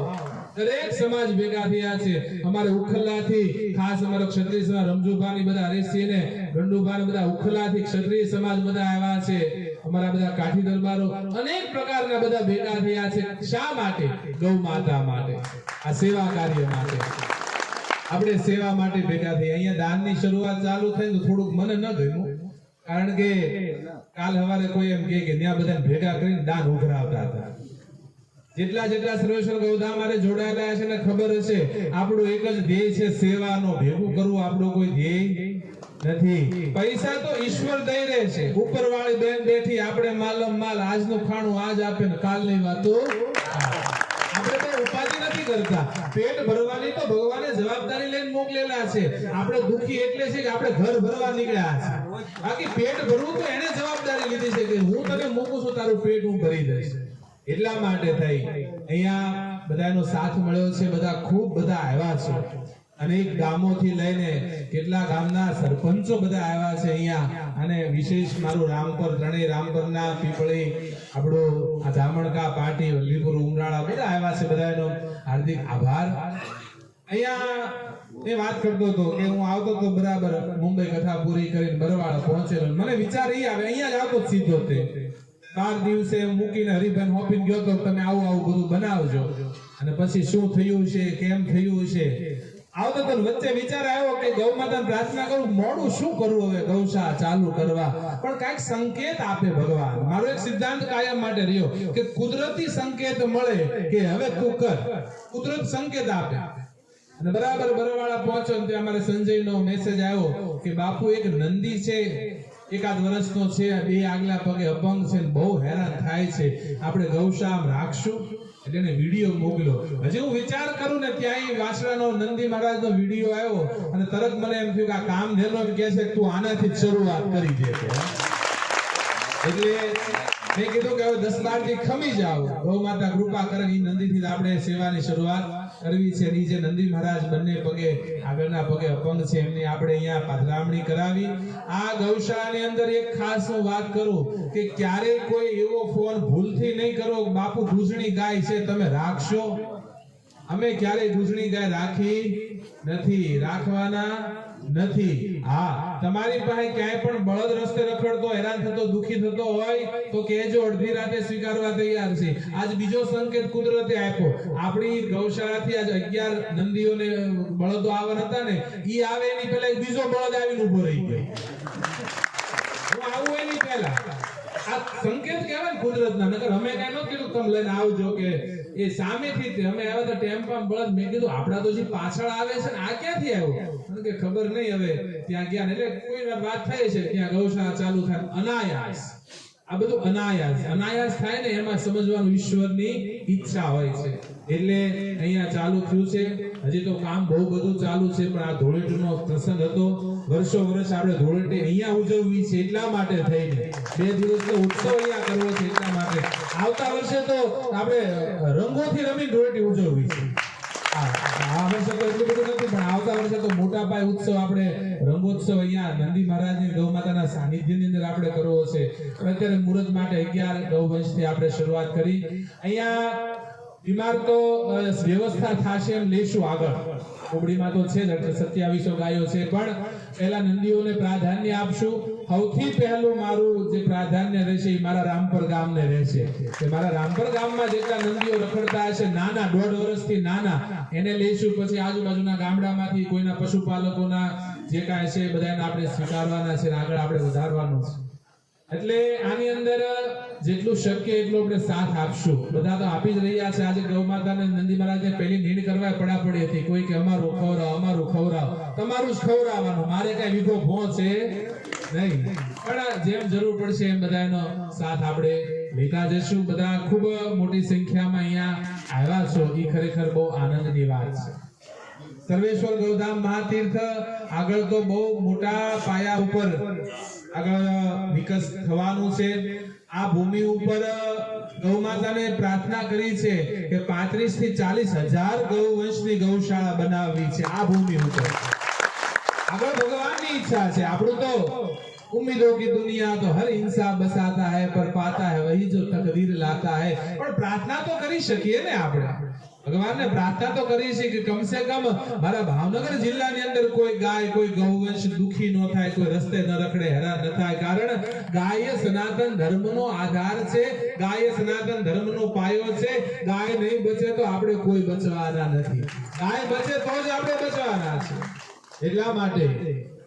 દરેક સમાજ ભેગા થયા છે. અમારે ઉખલ્લા થી ખાસ અમારો ક્ષત્રિય સમાજ રમજુભાની બધા હરેશસિંહ ને ગંડુભાઈ બધા ઉખલ્લા થી ક્ષત્રિય સમાજ બધા આવ્યા છે. અમારા બધા કાઠી દરબારો અનેક પ્રકારના બધા ભેગા થયા છે. શા માટે? ગૌ માતા માટે, આ સેવા કાર્ય માટે. આપણે સેવા માટે ભેગા થયા. અહીંયા દાનની શરૂઆત ચાલુ થઈ તો થોડુંક મને ન ગમ્યું, કારણ કે કાલ સવારે કોઈ એમ કે ત્યાં બધાને ભેગા કરીને દાન ઉઘરાવતા હતા. જેટલા સર્વેશ્વર ગૌધામ મારે જોડાયેલા છે ને ખબર હશે, આપણું એક જ ધ્યેય છે સેવાનો. ભેગું કરવું આપણું કોઈ ધ્યેય નથી. પૈસા તો ઈશ્વર દઈ રહે છે. ઉપરવાળી બેન બેઠી, આપણે માલમ માલ, આજનું ખાણું આજ આપે ને કાલની વાતો. આપણે કોઈ ઉપાધિ નથી કરતા. પેટ ભરવાની તો ભગવાને જવાબદારી લઈને મોકલેલા છે. આપણે દુખી એટલે છે કે આપણે ઘર ભરવા નીકળ્યા છે. બાકી પેટ ભરવું તો એને જવાબદારી લીધી છે કે હું તને મૂકું છું, તારું પેટ હું ભરી દઈશ. એટલા માટે થઈ અહીંયા બધાનો સાથ મળ્યો છે. બધા ખૂબ બધા આવ્યા છે. અનેક ગામોથી લઈને કેટલા ગામના સરપંચો બધા આવ્યા છે અહીંયા. અને વિશેષ મારું રામપર, ત્રણેય રામપરના પીપળી, આપણું આ ધામણકા પાટી, વલ્લીપુર, ઉમરાળા બધા આવ્યા છે. બધાનો હાર્દિક આભાર. અહીંયા એ વાત કરતો હતો કે હું આવતો તો બરાબર મુંબઈ કથા પૂરી કરીને બરવાળા પહોંચેલો. મને વિચાર એ આવે, અહીંયા જ આવતો સીધો તે 12 દિવસે મૂકીને હરિભાઈ હોપીને ગયો તો તમે આવું બધું બનાવજો, અને પછી શું થયું છે, કેમ થયું છે, આવતો તો વચ્ચે વિચાર આવ્યો કે ગૌ માતાને પ્રાર્થના કરું, મોડું શું કરવું હવે ગૌશાળા ચાલુ કરવા, પણ કાંઈક સંકેત આપે ભગવાન. મારો એક સિદ્ધાંત કાયમ માટે રહ્યો કે કુદરતી સંકેત મળે કે હવે તું કર, કુદરત સંકેત આપે. અને બરાબર બરવાળા પહોંચો ને ત્યાં અમારે સંજયનો મેસેજ આવ્યો કે બાપુ એક નંદી છે, એકાદ વર્ષનો છે, 2 આગલા પગે અપંગ છે, બહુ હેરાન થાય છે, આપણે ગૌશાળા રાખશું. એટલે એને વિડીયો મોકલ્યો. હજી હું વિચાર કરું ને ત્યાં વાસણાનો નંદી મહારાજનો વિડીયો આવ્યો અને તરત મને એમ થયું કે આ કામ ધેનો કહે છે તું આનાથી જ શરૂઆત કરી દે. એટલે મેં કીધું કે હવે 10-12 દી ખમી જાવ, ગૌ માતા કૃપા કરે. એ નંદીથી આપણે સેવાની શરૂઆત કરવી છે. જે નંદી મહારાજ બંને પગે, આગળના પગે અપંગ છે, એમની આપણે અહીંયા પધરામણી કરાવી. આ ગૌશાળાની અંદર એક ખાસ હું વાત કરું કે ક્યારેય કોઈ એવો ફોન ભૂલથી નહીં કરો બાપુ દૂધણી ગાય છે તમે રાખશો. અમે ક્યારેય દૂધણી ગાય રાખી નથી, રાખવાના નથી. હા, તમારી પાસે ક્યાંય પણ બળદ રસ્તે રખડતો, હેરાન થતો, દુખી થતો હોય તો કહેજો, અડધી રાતે સ્વીકારવા તૈયાર છે. આજ બીજો સંકેત કુદરતે આપ્યો. આપણી ગૌશાળાથી આજ 11 નંદીઓને બળદો આવવાના હતા ને, ઈ આવે એની પહેલા એક બીજો બળદ આવીને ઊભો રહી ગયો. હું આવું એની પહેલા આ સંકેત કહેવાય ને કુદરતના. નકર અમે કઈ ન કીધું તમે લઈને આવજો, કે એ સામેથી જ અમે આવ્યા હતા ટેમ્પામાં બળદ. મેં કીધું આપડા તો જે પાછળ આવે છે ને, આ ક્યાંથી આવ્યો? મને કે ખબર નહીં. હવે ત્યાં ગયા ને એટલે કોઈ વાત થાય છે, ત્યાં ગૌશાળા ચાલુ થાય અનાયાસ. આ બધું અનાયાસ થાય ને, એમાં સમજવાનું ઈશ્વરની ઈચ્છા હોય છે. એટલે અહીંયા ચાલુ થયું છે. હજી તો કામ બહુ બધું ચાલુ છે, પણ આ ધૂળેટીનો પ્રસંગ હતો. વર્ષો વર્ષ આપણે ધૂળેટી અહીંયા ઉજવવી છે એટલા માટે થઈને 2 દિવસનો ઉત્સવ અહીંયા કરવો છે એટલા માટે. આવતા વર્ષે તો આપણે રંગોથી રમી ધૂળેટી ઉજવવી છે. આ વર્ષે તો એટલું બધું નથી, પણ આવતા વર્ષે તો મોટા પાયે ઉત્સવ આપણે રંગોત્સવ અહીંયા નંદી મહારાજની ગૌ માતાના સાનિધ્યની અંદર આપણે કરવો છે. અત્યારે મુહૂર્ત માટે 11 ગૌવંશથી આપણે શરૂઆત કરી. અહીંયા બીમાર તો વ્યવસ્થા થશે એમ લેશું આગળ. કોબડીમાં તો છે જ 2700 ગાયો છે, પણ પહેલા નંદીઓને પ્રાધાન્ય આપશું. સૌથી પહેલું મારું જે પ્રાધાન્ય રહેશે એ મારા રામપર ગામને રહેશે. કે મારા રામપર ગામમાં જેટલા નંદીઓ રખડતા હશે, નાના 1.5 વર્ષથી નાના, એને લઈશું. પછી આજુબાજુના ગામડામાંથી કોઈના પશુપાલકોના જે કાંઈ છે બધાને આપણે સ્વીકારવાના છે, આગળ આપણે વધારવાનું છે. એટલે આની અંદર જેટલું શક્ય એટલું આપણે સાથ આપશું. બધા તો આપી જ રહ્યા છે. આજે ગૌ માતાને નંદી મહારાજને પહેલી નીણ કરવા પડાપડી હતી. કોઈ કે અમારું ખવડાવ. તમારું જ ખવડાવવાનું, મારે કઈ વિગો પહોંચે નહીં. પણ જેમ જરૂર પડશે એમ બધાનો સાથ આપણે લેતા જશું. બધા ખૂબ મોટી સંખ્યામાં અહીંયા આવ્યા છો, એ ખરેખર બહુ આનંદની વાત છે. સર્વેશ્વર ગૌધામ મહાતીર્થ આગળ તો બહુ મોટા પાયા ઉપર આગળ વિકાસ થવાનું છે. આ ભૂમિ ઉપર ગૌ માતાને પ્રાર્થના કરી છે કે 35 થી 40 હજાર ગૌવંશની ગૌશાળા બનાવવી છે આ ભૂમિ ઉપર. આગળ ભગવાનની ઈચ્છા છે. આપણું તો उम्मीदों की दुनिया तो हर इंसान बसाता है, पर पाता है वही जो तकदीर लाता है. પણ પ્રાર્થના તો કરી શકીએ ને આપણે. ભગવાનને પ્રાર્થના તો કરી છે કે કમસે કમ મારા ભાવનગર જિલ્લાની અંદર કોઈ ગાય, કોઈ ગૌવંશ દુખી ન થાય, કોઈ રસ્તે ન રખડે, હેરાન ન થાય. કારણ ગાય સનાતન ધર્મનો આધાર છે, ગાય સનાતન ધર્મનો પાયો છે. ગાય નહીં બચે તો આપણે કોઈ બચવાના નથી. ગાય બચે તો જ આપણે બચવાના છે. એટલા માટે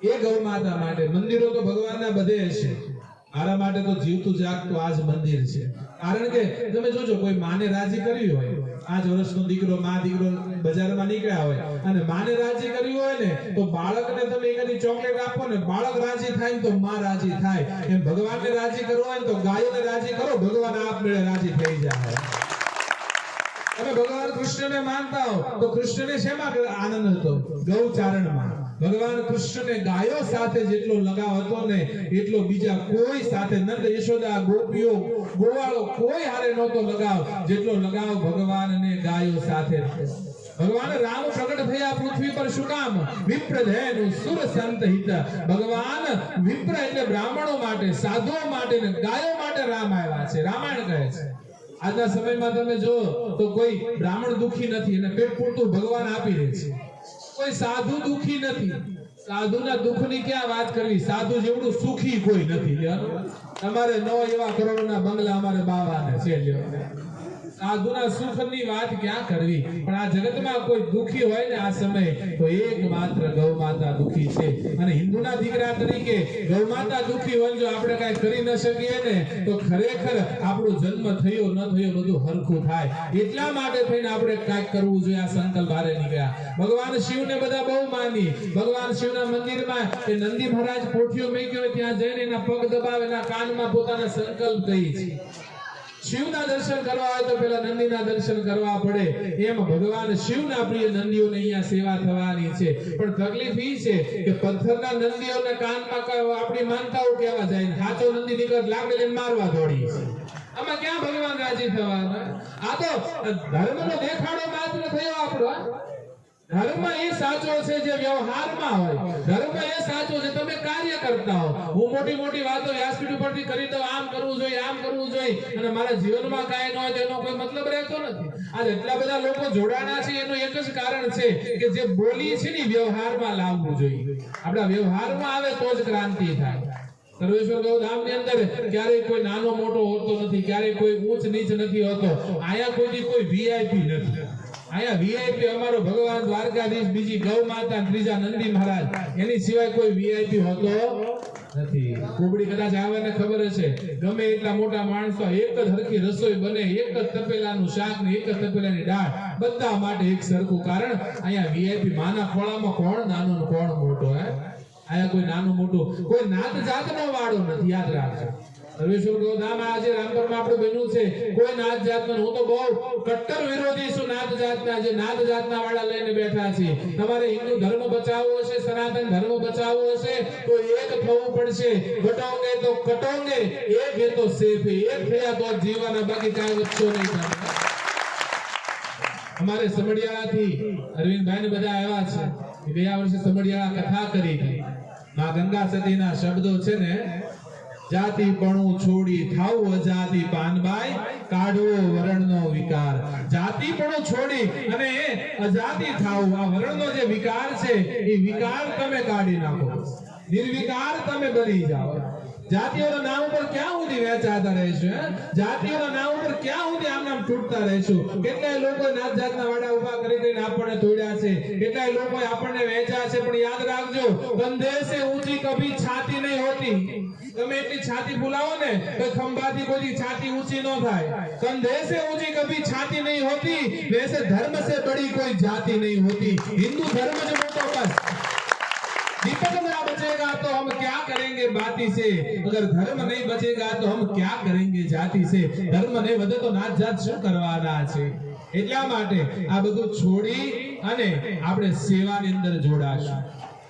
એ ગૌ માતા માટે મંદિરો તો ભગવાનના બધે હશે. મારા માટે તો જીવતું જાગતું આજ મંદિર છે. કારણ કે તમે જોજો, કોઈ માને રાજી કરવી હોય, 5 વર્ષનો દીકરો, દીકરો બજારમાં નીકળ્યા હોય અને માને રાજી કરવી હોય ને, તો બાળકને તમે એકાદી ચોકલેટ આપો ને, બાળક રાજી થાય તો માં રાજી થાય. એમ ભગવાનને રાજી કરવો હોય ને તો ગાયોને રાજી કરો, ભગવાન આપમેળે રાજી થઈ જાય. તમે ભગવાન કૃષ્ણને માનતા હો તો કૃષ્ણને શેમાં આનંદ હતો? ગૌચારણમાં. ભગવાન કૃષ્ણને ગાયો સાથે જેટલો લગાવ હતો ને, એટલો બીજા કોઈ સાથે, નંદ યશોદા, ગોપીઓ, ગોવાળો કોઈ હારે નહોતો લગાવ જેટલો લગાવ ભગવાનને ગાયો સાથે. ભગવાન રામ પ્રગટ થયા પૃથ્વી પર શું કામ? વિપ્રધેનુ સુર સંત હિત. ભગવાન વિપ્ર એટલે બ્રાહ્મણો માટે, સાધુઓ માટે ને ગાયો માટે રામ આવ્યા છે. રામાયણ કહે છે. આજના સમયમાં તમે જો તો કોઈ બ્રાહ્મણ દુખી નથી, અને પેટ પૂરતું ભગવાન આપી રહે છે. કોઈ સાધુ દુખી નથી. સાધુના દુઃખની ક્યાં વાત કરવી? સાધુ જેવડું સુખી કોઈ નથી. તમારે 9 એવા કરોડોના બંગલા અમારે બાવાને છે. સાધુના સુખની વાત ક્યાં કરવી? પણ આ જગતમાં કોઈ દુખી હોય ને આ સમય, તો એકમાત્ર ગૌ માતા દુખી છે. અને હિન્દુના દીકરા તરીકે ગૌ માતા દુખી હોય, જો આપણે કઈ કરી ન શકીએ ને, તો ખરેખર આપણો જન્મ થયો ન થયો બધું હરખું થાય. એટલા માટે થઈને આપણે કાંઈક કરવું જોઈએ. આ સંકલ્પ હારે નીકળ્યા. ભગવાન શિવને બધા બહુ માની. ભગવાન શિવના મંદિરમાં એ નંદી મહારાજ પોઠીઓ મેક્યો હોય, ત્યાં જઈને એના પગ દબાવે, એના કાનમાં પોતાના સંકલ્પ કહી છે. શિવના દર્શન કરવા હોય તો પેલા નંદીના દર્શન કરવા પડે. એમ ભગવાન શિવના પ્રિય નંદીઓને અહીંયા સેવા થવાની છે. પણ તકલીફ ઈ છે કે પથ્થરના નંદીઓને કાનમાં આપણી માનતાઓ કહેવા જાય ને, સાચો નંદી નીકળ લાકડી લઈને મારવા દોડી છે. આમાં ક્યાં ભગવાન રાજી થવાના? આ તો ધર્મનો દેખાડો માત્ર થયો આપણો. ધર્મ એ સાચો છે જે વ્યવહારમાં હોય. ધર્મ એ સાચો છે તમે કાર્ય કરતા હો. હું મોટી મોટી વાતો વ્યાસપીઠ ઉપરથી કરી દઉં, આમ કરવું જોઈએ, આમ કરવું જોઈએ, અને મારા જીવનમાં કાંઈ ન હોય તો એનો કોઈ મતલબ રહેતો નથી. આ એટલા બધા લોકો જોડાણા છે એનું એક જ કારણ છે કે જે બોલી છે ને વ્યવહારમાં લાવવું જોઈએ. આપણા વ્યવહારમાં આવે તો જ ક્રાંતિ થાય. સર્વેશ્વર ગૌધામની અંદર ક્યારેય કોઈ નાનો મોટો હોતો નથી, ક્યારેય કોઈ ઊંચ નીચ નથી હોતો. અહીંયા કોઈ વીઆઈપી નથી. અહીંયા વીઆઈપી અમારો ભગવાન દ્વારકાધીશ, બીજી ગૌ માતા, ત્રીજા નંદી મહારાજ, એની સિવાય કોઈ વીઆઈપી હોતો નથી. કુબડી કદાચ આવેને ખબર હશે, ગમે એટલા મોટા માણસો, એક જ હરખી રસોઈ બને, એક જ તપેલાનું શાક ને એક જ તપેલાની દાળ, બધા માટે એક સરખું. કારણ અહીંયા વીઆઈપી માના ખોળામાં કોણ નાનો ને કોણ મોટો. અહીંયા કોઈ નાનું મોટું, કોઈ નાત જાતનો વાળો નથી. યાદ રાખજો. સર્વેશ્વર ગૌધામ આજે રામપરમાં આપણું બન્યું છે, કોઈ નાત જાતનો. હું તો બહુ કટ્ટર વિરોધી છું નાત જાતના. જે નાત જાતના વાળા લઈને બેઠા છે. તમારે હિન્દુ ધર્મ બચાવવો હશે, સનાતન ધર્મ બચાવવો હશે તો એક થવું પડશે. ઘટોંગે તો કટોંગે, એક હે તો સેફ. એક થયા તો જીવવાના, બાકી કાંઈ વધશો નહીં. અમારે સમડિયાળાથી અરવિંદભાઈ ને બધા આવ્યા છે. ગયા વર્ષે સમડિયાળા કથા કરી હતી. માં ગંગા સતીના શબ્દો છે ને, જાતિપણું છોડી થાવ અજાતિ પાનબાઈ, કાઢવો વર્ણનો વિકાર. જાતિપણું છોડી અને અજાતિ થાવ, આ વર્ણનો જે વિકાર છે એ વિકાર તમે કાઢી નાખો, નિર્વિકાર તમે બની જાઓ. જાતિઓના નામ ઉપર ક્યાં સુધી વેચાતા રહેશું? જાતિઓના નામ ઉપર ક્યાં સુધી આમ નામ તૂટતા રહેશું? કેટલાય લોકો નાત જાતના વાડા ઉભા કરી કરીને આપણને તોડ્યા છે, કેટલાય લોકો આપણને વેચ્યા છે. પણ યાદ રાખજો, કંધે સે ઊંચી કભી છાતી નહીં હોતી. તમે એટલી છાતી ફૂલાવો ને તો ખંભાથી કોઈ છાતી ઊંચી ન થાય. કંધે સે ઊંચી કભી છાતી નહીં હોતી, वैसे धर्म से बड़ी कोई जाति नहीं होती. हिंदू धर्म जो मोटो बस. दीपक ना बचेगा तो हम क्या करेंगे बाती से, अगर धर्म नहीं बचेगा तो हम क्या करेंगे जाति से. धर्म नहीं વધે તો નાત જાત શું કરવાના છે? એટલા માટે આ બધું છોડી અને આપણે સેવાની અંદર જોડાશું.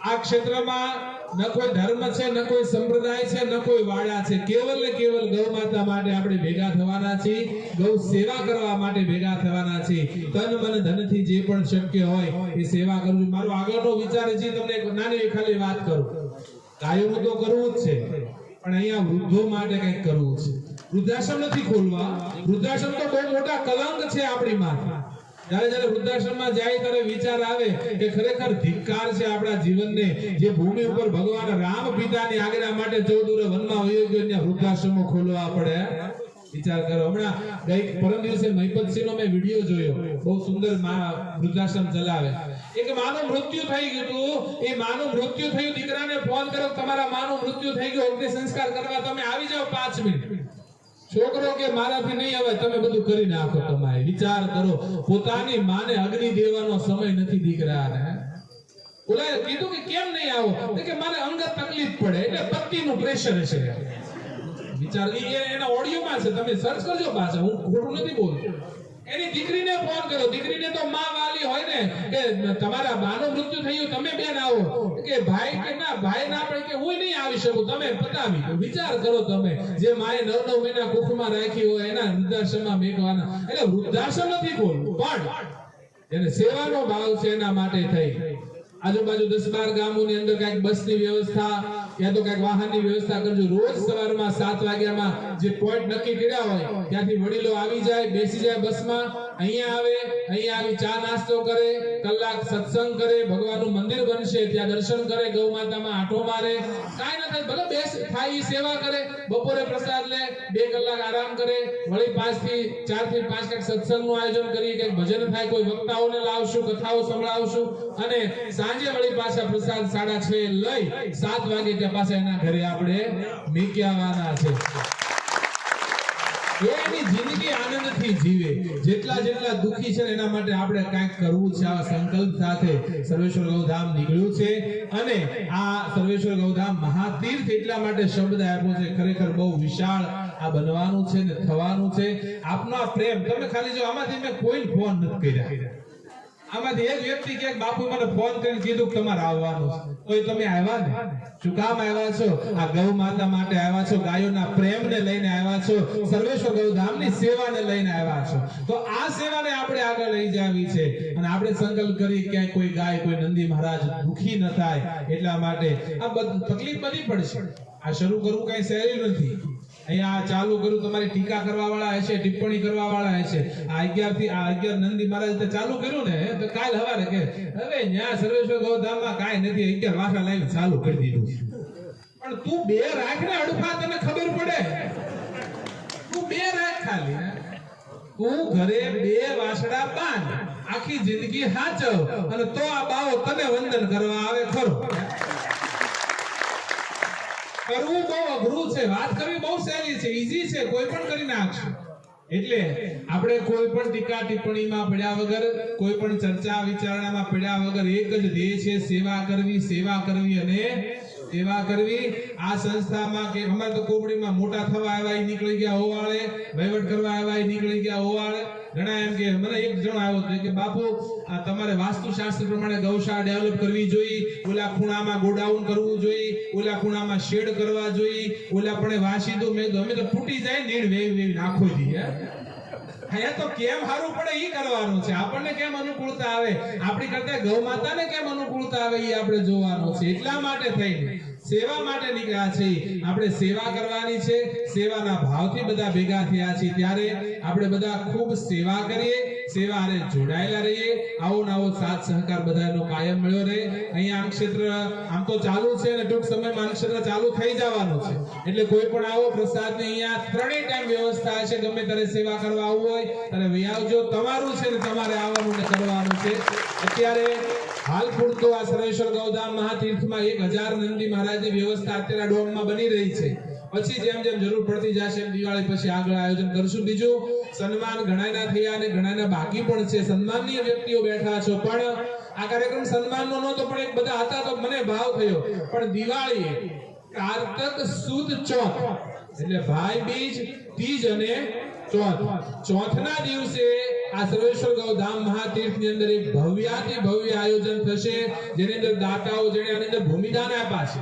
આ ક્ષેત્રમાં ન કોઈ ધર્મ છે, ન કોઈ સંપ્રદાય છે, ન કોઈ વાડા છે. કેવલ ને કેવલ ગૌ માતા માટે આપણે ભેગા થવાના છીએ, ગૌ સેવા કરવા માટે ભેગા થવાના છીએ. તન મન ધનથી જે પણ શક્ય હોય એ સેવા કરવું. મારો આગળનો વિચાર છે, તમને એક નાની ખાલી વાત કરું. ગાયોનું તો કરવું જ છે, પણ અહીંયા વૃદ્ધો માટે કંઈક કરવું છે. વૃદ્ધાશ્રમ નથી ખોલવા. વૃદ્ધાશ્રમ તો બહુ મોટા કલંક છે આપણી માથે. જ્યારે જ્યારે વૃદ્ધાશ્રમમાં જાય ત્યારે વિચાર આવે કે ખરેખર ધિક્કાર છે આપણા જીવનને. જે ભૂમિ ઉપર ભગવાન રામ પિતાની આજ્ઞા માટે 14 વનમાં વયો ગયો, ત્યાં વૃદ્ધાશ્રમો ખોલવા પડે. વિચાર કરો. હમણાં ગઈ પરમ દિવસે મહિપતસિંહનો મેં વિડિયો જોયો, બહુ સુંદર વૃદ્ધાશ્રમ ચલાવે. એક માનું મૃત્યુ થઈ ગયું હતું. એ માનું મૃત્યુ થયું, દીકરાને ફોન કર્યો, તમારા માનું મૃત્યુ થઈ ગયું, અગ્નિ સંસ્કાર કરવા તમે આવી જાઓ 5 મિનિટ. છોકરો કે મારાથી નહીં હવે, તમે બધું કરી નાખો તમારે. વિચાર કરો, પોતાની માને અગ્નિ દેવાનો સમય નથી દીકરાને. ઓલાએ કીધું કે કેમ નહીં આવો? કે મારે અંગત તકલીફ પડે, એટલે પતિનું પ્રેશર છે. વિચાર, એના ઓડિયોમાં છે, તમે સર્ચ કરજો પાછા, હું ખોટું નથી બોલતો. એની દીકરીને ફોન કર્યો. દીકરીને તો માં વાલી હોય ને કે તમારા બાનું મૃત્યુ થયું, તમે બેન આવો. કે ભાઈ કે ના, ભાઈ ના પડે કે હું નહીં આવી શકું, તમે પતાવી. વિચાર કરો તમે, જે માએ 9 મહિના કુખમાં રાખી હોય એના વૃદ્ધાશ્રમમાં મેકવાના. એટલે વૃદ્ધાશ્રમ નથી ખોલવું, પણ એને સેવાનો ભાવ છે એના માટે થઈ. આજુબાજુ 10-12 ગામોની અંદર કઈક બસની વ્યવસ્થા યા તો કઈક વાહનની વ્યવસ્થા કરજો. રોજ સવારમાં 7 વાગ્યામાં જે પોઈન્ટ નક્કી કર્યા હોય ત્યાંથી વડીલો આવી જાય, બેસી જાય બસમાં, અહીંયા આવે, અહીંયા આવી ચા નાસ્તો કરે, કલાક સત્સંગ કરે, ભગવાનનું મંદિર બનશે ત્યાં દર્શન કરે, ગૌ માતામાં આંટો મારે, કાંઈ ન થાય, ભલે બેસ ખાઈ સેવા કરે, બપોરે પ્રસાદ લે, 2 કલાક આરામ કરે, વળી 4 થી 5 કઈક સત્સંગનું આયોજન કરીએ, કઈક ભજન થાય, કોઈ વક્તાઓને લાવશું, કથાઓ સંભળાવશું, અને સાંજે વળી પાછા પ્રસાદ 6:30 લઈ 7 વાગે ત્યાં પાછા એના ઘરે આપણે મૂકી આવવાના છે. એની જિંદગી આનંદથી જીવે. જેટલા દુખી છે એના માટે આપણે કંઈક કરવું છે. આ સંકલ્પ સાથે સર્વેશ્વર ગૌધામ નીકળ્યું છે. અને આ સર્વેશ્વર ગૌધામ મહાતીર્થ એટલા માટે શબ્દ આપ્યો છે. ખરેખર બહુ વિશાળ આ બનવાનું છે ને થવાનું છે. આપનો આ પ્રેમ, તમે ખાલી જો આમાંથી મેં કોઈ ફોન નથી કર્યા, આમાંથી એક વ્યક્તિ કે બાપુ મને ફોન કરીને કીધું કે તમારે આવવાનું છે. કોઈ તમે આવ્યા ને? શું કામ આવ્યા છો? આ ગૌ માતા માટે આવ્યા છો, ગાયોના પ્રેમને લઈને આવ્યા છો, સર્વેશ્વર ગૌધામની સેવાને લઈને આવ્યા છો. તો આ સેવાને આપણે આગળ લઈ જવી છે અને આપણે સંકલ્પ કરી ક્યાંય કોઈ ગાય, કોઈ નંદી મહારાજ દુખી ન થાય એટલા માટે આ તકલીફ બધી પડશે. આ શરૂ કરવું કઈ સહેલું નથી. અહીંયા ચાલુ કરું, તમારી ટીકા કરવા વાળા હશે, ટિપ્પણી કરવા વાળા હશે. આ 11 નંદી મહારાજ ચાલુ કર્યું ને તો કાલ હવારે કે હવે ન્યા સર્વેશ્વર ગૌધામમાં કાંઈ નથી, 11 વાસા લઈને ચાલુ કરી દીધું. પણ તું 2 રાખ ને અડફા, તને ખબર પડે. તું 2 રાખ ખાલી, તું ઘરે 2 વાસડા બાંધ, આખી જિંદગી હાચવ અને તો આ બાવો તને વંદન કરવા આવે ખરો. કરવું બહુ અઘરું છે, વાત કરવી બહુ સહેલી છે, ઈઝી છે, કોઈ પણ કરી નાખશે. એટલે આપણે કોઈ પણ ટીકા ટિપ્પણીમાં પડ્યા વગર, કોઈ પણ ચર્ચા વિચારણામાં પડ્યા વગર એક જ ધ્યેય છે, સેવા કરવી, સેવા કરવી અને સેવા કરવી. આ સંસ્થામાં કે અમારે તો કોબડીમાં મોટા થવા આવ્યા એ નીકળી ગયા ઓવાળે, વહીવટ કરવા આવ્યા એ નીકળી ગયા ઓવાળે. ઘણા એમ કે મને એક જણ આવ્યો હતો કે બાપુ આ તમારે વાસ્તુશાસ્ત્ર પ્રમાણે ગૌશાળા ડેવલપ કરવી જોઈએ, ઓલા ખૂણામાં ગોડાઉન કરવું જોઈએ, ઓલા ખૂણામાં શેડ કરવા જોઈએ, ઓલા પણ વાસી દો. મેં અમે તો તૂટી જાય નીડ વેવી નાખો દઈએ. અહીંયા તો કેમ સારું પડે ઈ કરવાનું છે, આપણને કેમ અનુકૂળતા આવે, આપણી કરતા ગૌ માતાને કેમ અનુકૂળતા આવે ઈ આપણે જોવાનું છે. એટલા માટે થઈને સેવા માટે નીકળ્યા છે. આપણે સેવા કરવાની છે, સેવાના ભાવથી બધા ભેગા થયા છે. ત્યારે આપણે બધા ખૂબ સેવા કરીએ, સેવાને જોડાયેલા રહીએ. આવો નવો સાથ સહકાર બધાનો કાયમ મળ્યો રહે. અહીંયા આમ ક્ષેત્ર આમ તો ચાલુ છે અને ટૂંક સમયમાં આમ ક્ષેત્ર ચાલુ થઈ જવાનું છે. એટલે કોઈ પણ આવો પ્રસાદની અહીંયા 3 ટાઈમ વ્યવસ્થા છે. ગમે ત્યારે સેવા કરવા આવવું હોય ત્યારે વહી આવજો. તમારું છે ને તમારે આવવાનું ને કરવાનું છે. અત્યારે હાલ પૂરતો આ સર્વેશ્વર ગૌધામ મહાતીર્થમાં 1000 નંદી મહારાજની વ્યવસ્થા અત્યારે ડોમમાં બની રહી છે. પછી જેમ જેમ જરૂર પડતી જશે એમ દિવાળી પછી આગળ આયોજન કરશું. બીજું સન્માન ઘણાના થયા અને ઘણાના બાકી પણ છે. સન્માનની વ્યક્તિઓ બેઠા છો, પણ આ કાર્યક્રમ સન્માનનો નહોતો, પણ એક બધા હતા તો મને ભાવ થયો. પણ દિવાળી કારતક સુદ ચોથ એટલે ભાઈ બીજ, તીજ અને ચોથના દિવસે આ સર્વેશ્વર ગૌધામ મહાતીર્થની અંદર એક ભવ્યાતિ ભવ્ય આયોજન થશે, જેની અંદર દાતાઓ જેને આની અંદર ભૂમિદાન આપ્યા છે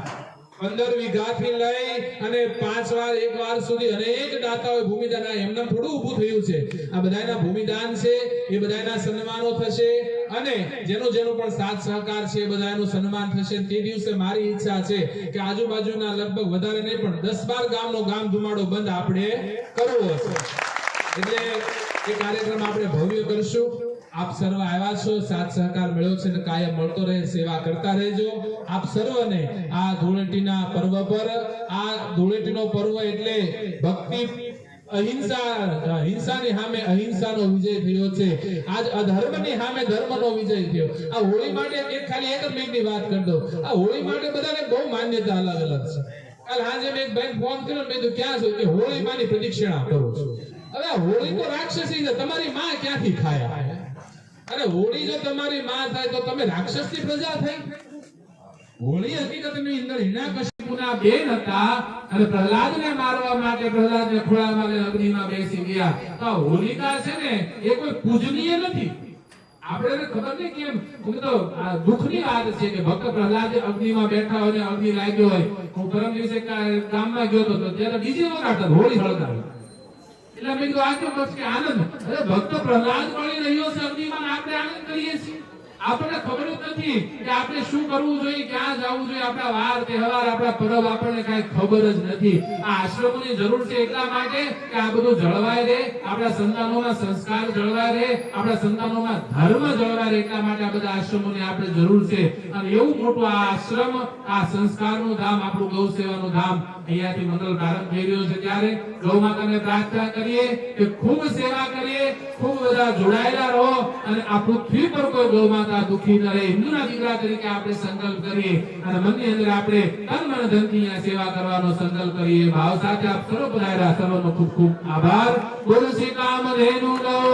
15 વીઘાથી લઈ અને 5 વાર 1 વાર સુધી અનેક દાતાઓએ ભૂમિદાન એમને થોડું ઊભું થયું છે. આ બધાના ભૂમિદાન છે, એ બધાના સન્માનો થશે અને જેનો પણ સાથ સહકાર છે એ બધાનું સન્માન થશે. તે દિવસે મારી ઈચ્છા છે કે આજુબાજુના લગભગ વધારે નહીં પણ 10-12 ગામનો ગામ ધુમાડો બંધ આપણે કરવો છે. એટલે એ કાર્યક્રમ આપણે ભવ્ય કરશું. આપ સર્વ આવ્યા છો, સાથ સહકાર મળ્યો છે અને કાયમ મળતો રહે. સેવા કરતા રહેજો. આપ સર્વને આ ધૂળેટીના પર્વ પર, આ ધૂળેટીનો પર્વ એટલે ભક્તિ, હિંસાની સામે અહિંસાનો વિજય થયો છે. આજ અધર્મની સામે ધર્મનો વિજય થયો. આ હોળી માટે ખાલી એક જ મિનિટની વાત કરી દઉં. આ હોળી માટે બધાને બહુ માન્યતા અલગ અલગ છે. કાલ હાજે મેં એક ભાઈ ફોન કર્યો, મેં કીધું ક્યાં છો? કે હોળી માની પ્રદક્ષિણા કરું છું. હવે હોળી તો રાક્ષસી છે, તમારી માં ક્યાંથી ખાય? અરે હોળી જો તમારી માં થાય તો તમે રાક્ષસની પ્રજા થઈ. હોળી હકીકતની અંદર હિરણ્યકશિપુના બેન હતા અને પ્રહલાદને મારવા માટે પ્રહલાદને ખોળામાં લઈને અગ્નિમાં બેસી ગયા. તો હોલિકા છે ને એ કોઈ પૂજનીય નથી. આપણે ખબર નહીં કેમ તો દુઃખની વાત છે કે ભક્ત પ્રહલાદ અગ્નિમાં બેઠા હોય ને અગ્નિ લાગ્યો હોય. હું પરમ દિવસે ગામમાં ગયો હતો ત્યારે બીજી વખત હોળી હળગાવી. એટલે મેં કીધું આ કેમ કે આનંદ, અરે ભક્ત પ્રહલાદ મળી રહ્યો છે અગ્નિમાં, આપણે આનંદ કરીએ છીએ. આપણને ખબર જ નથી કે આપણે શું કરવું જોઈએ, ક્યાં જવું જોઈએ. આપણા વાર તહેવાર, આપણા પર્વ આપણને કઈ ખબર જ નથી. આ આશ્રમોની જરૂર છે એટલા માટે કે આ બધું જળવાય રહે, આપણા સંતાનોના સંસ્કાર જળવાય રહે, આપણા સંતાનોના ધર્મ જળવાય રહે. એટલા માટે આ બધા આશ્રમોની આપણે જરૂર છે. અને એવું મોટું આ આશ્રમ, આ સંસ્કારનું ધામ, આપણું ગૌ સેવાનું ધામ અહીંયાથી મંગલ પ્રારંભ થઈ રહ્યો છે. ત્યારે ગૌ માતાને પ્રાર્થના કરીએ કે ખૂબ સેવા કરીએ, ખૂબ બધા જોડાયેલા રહો અને આ પૃથ્વી પર કોઈ ગૌ માતા દુખી ન રહે. હિન્દુના દીકરા તરીકે આપણે સંકલ્પ કરીએ અને મનની અંદર આપણે તન મન ધનથી આ સેવા કરવાનો સંકલ્પ કરીએ. ભાવ સાથે આપ સર્વ પધાર્યા, સર્વનો ખૂબ ખૂબ આભાર. બોલો શ્રી કામધેનુ ગૌ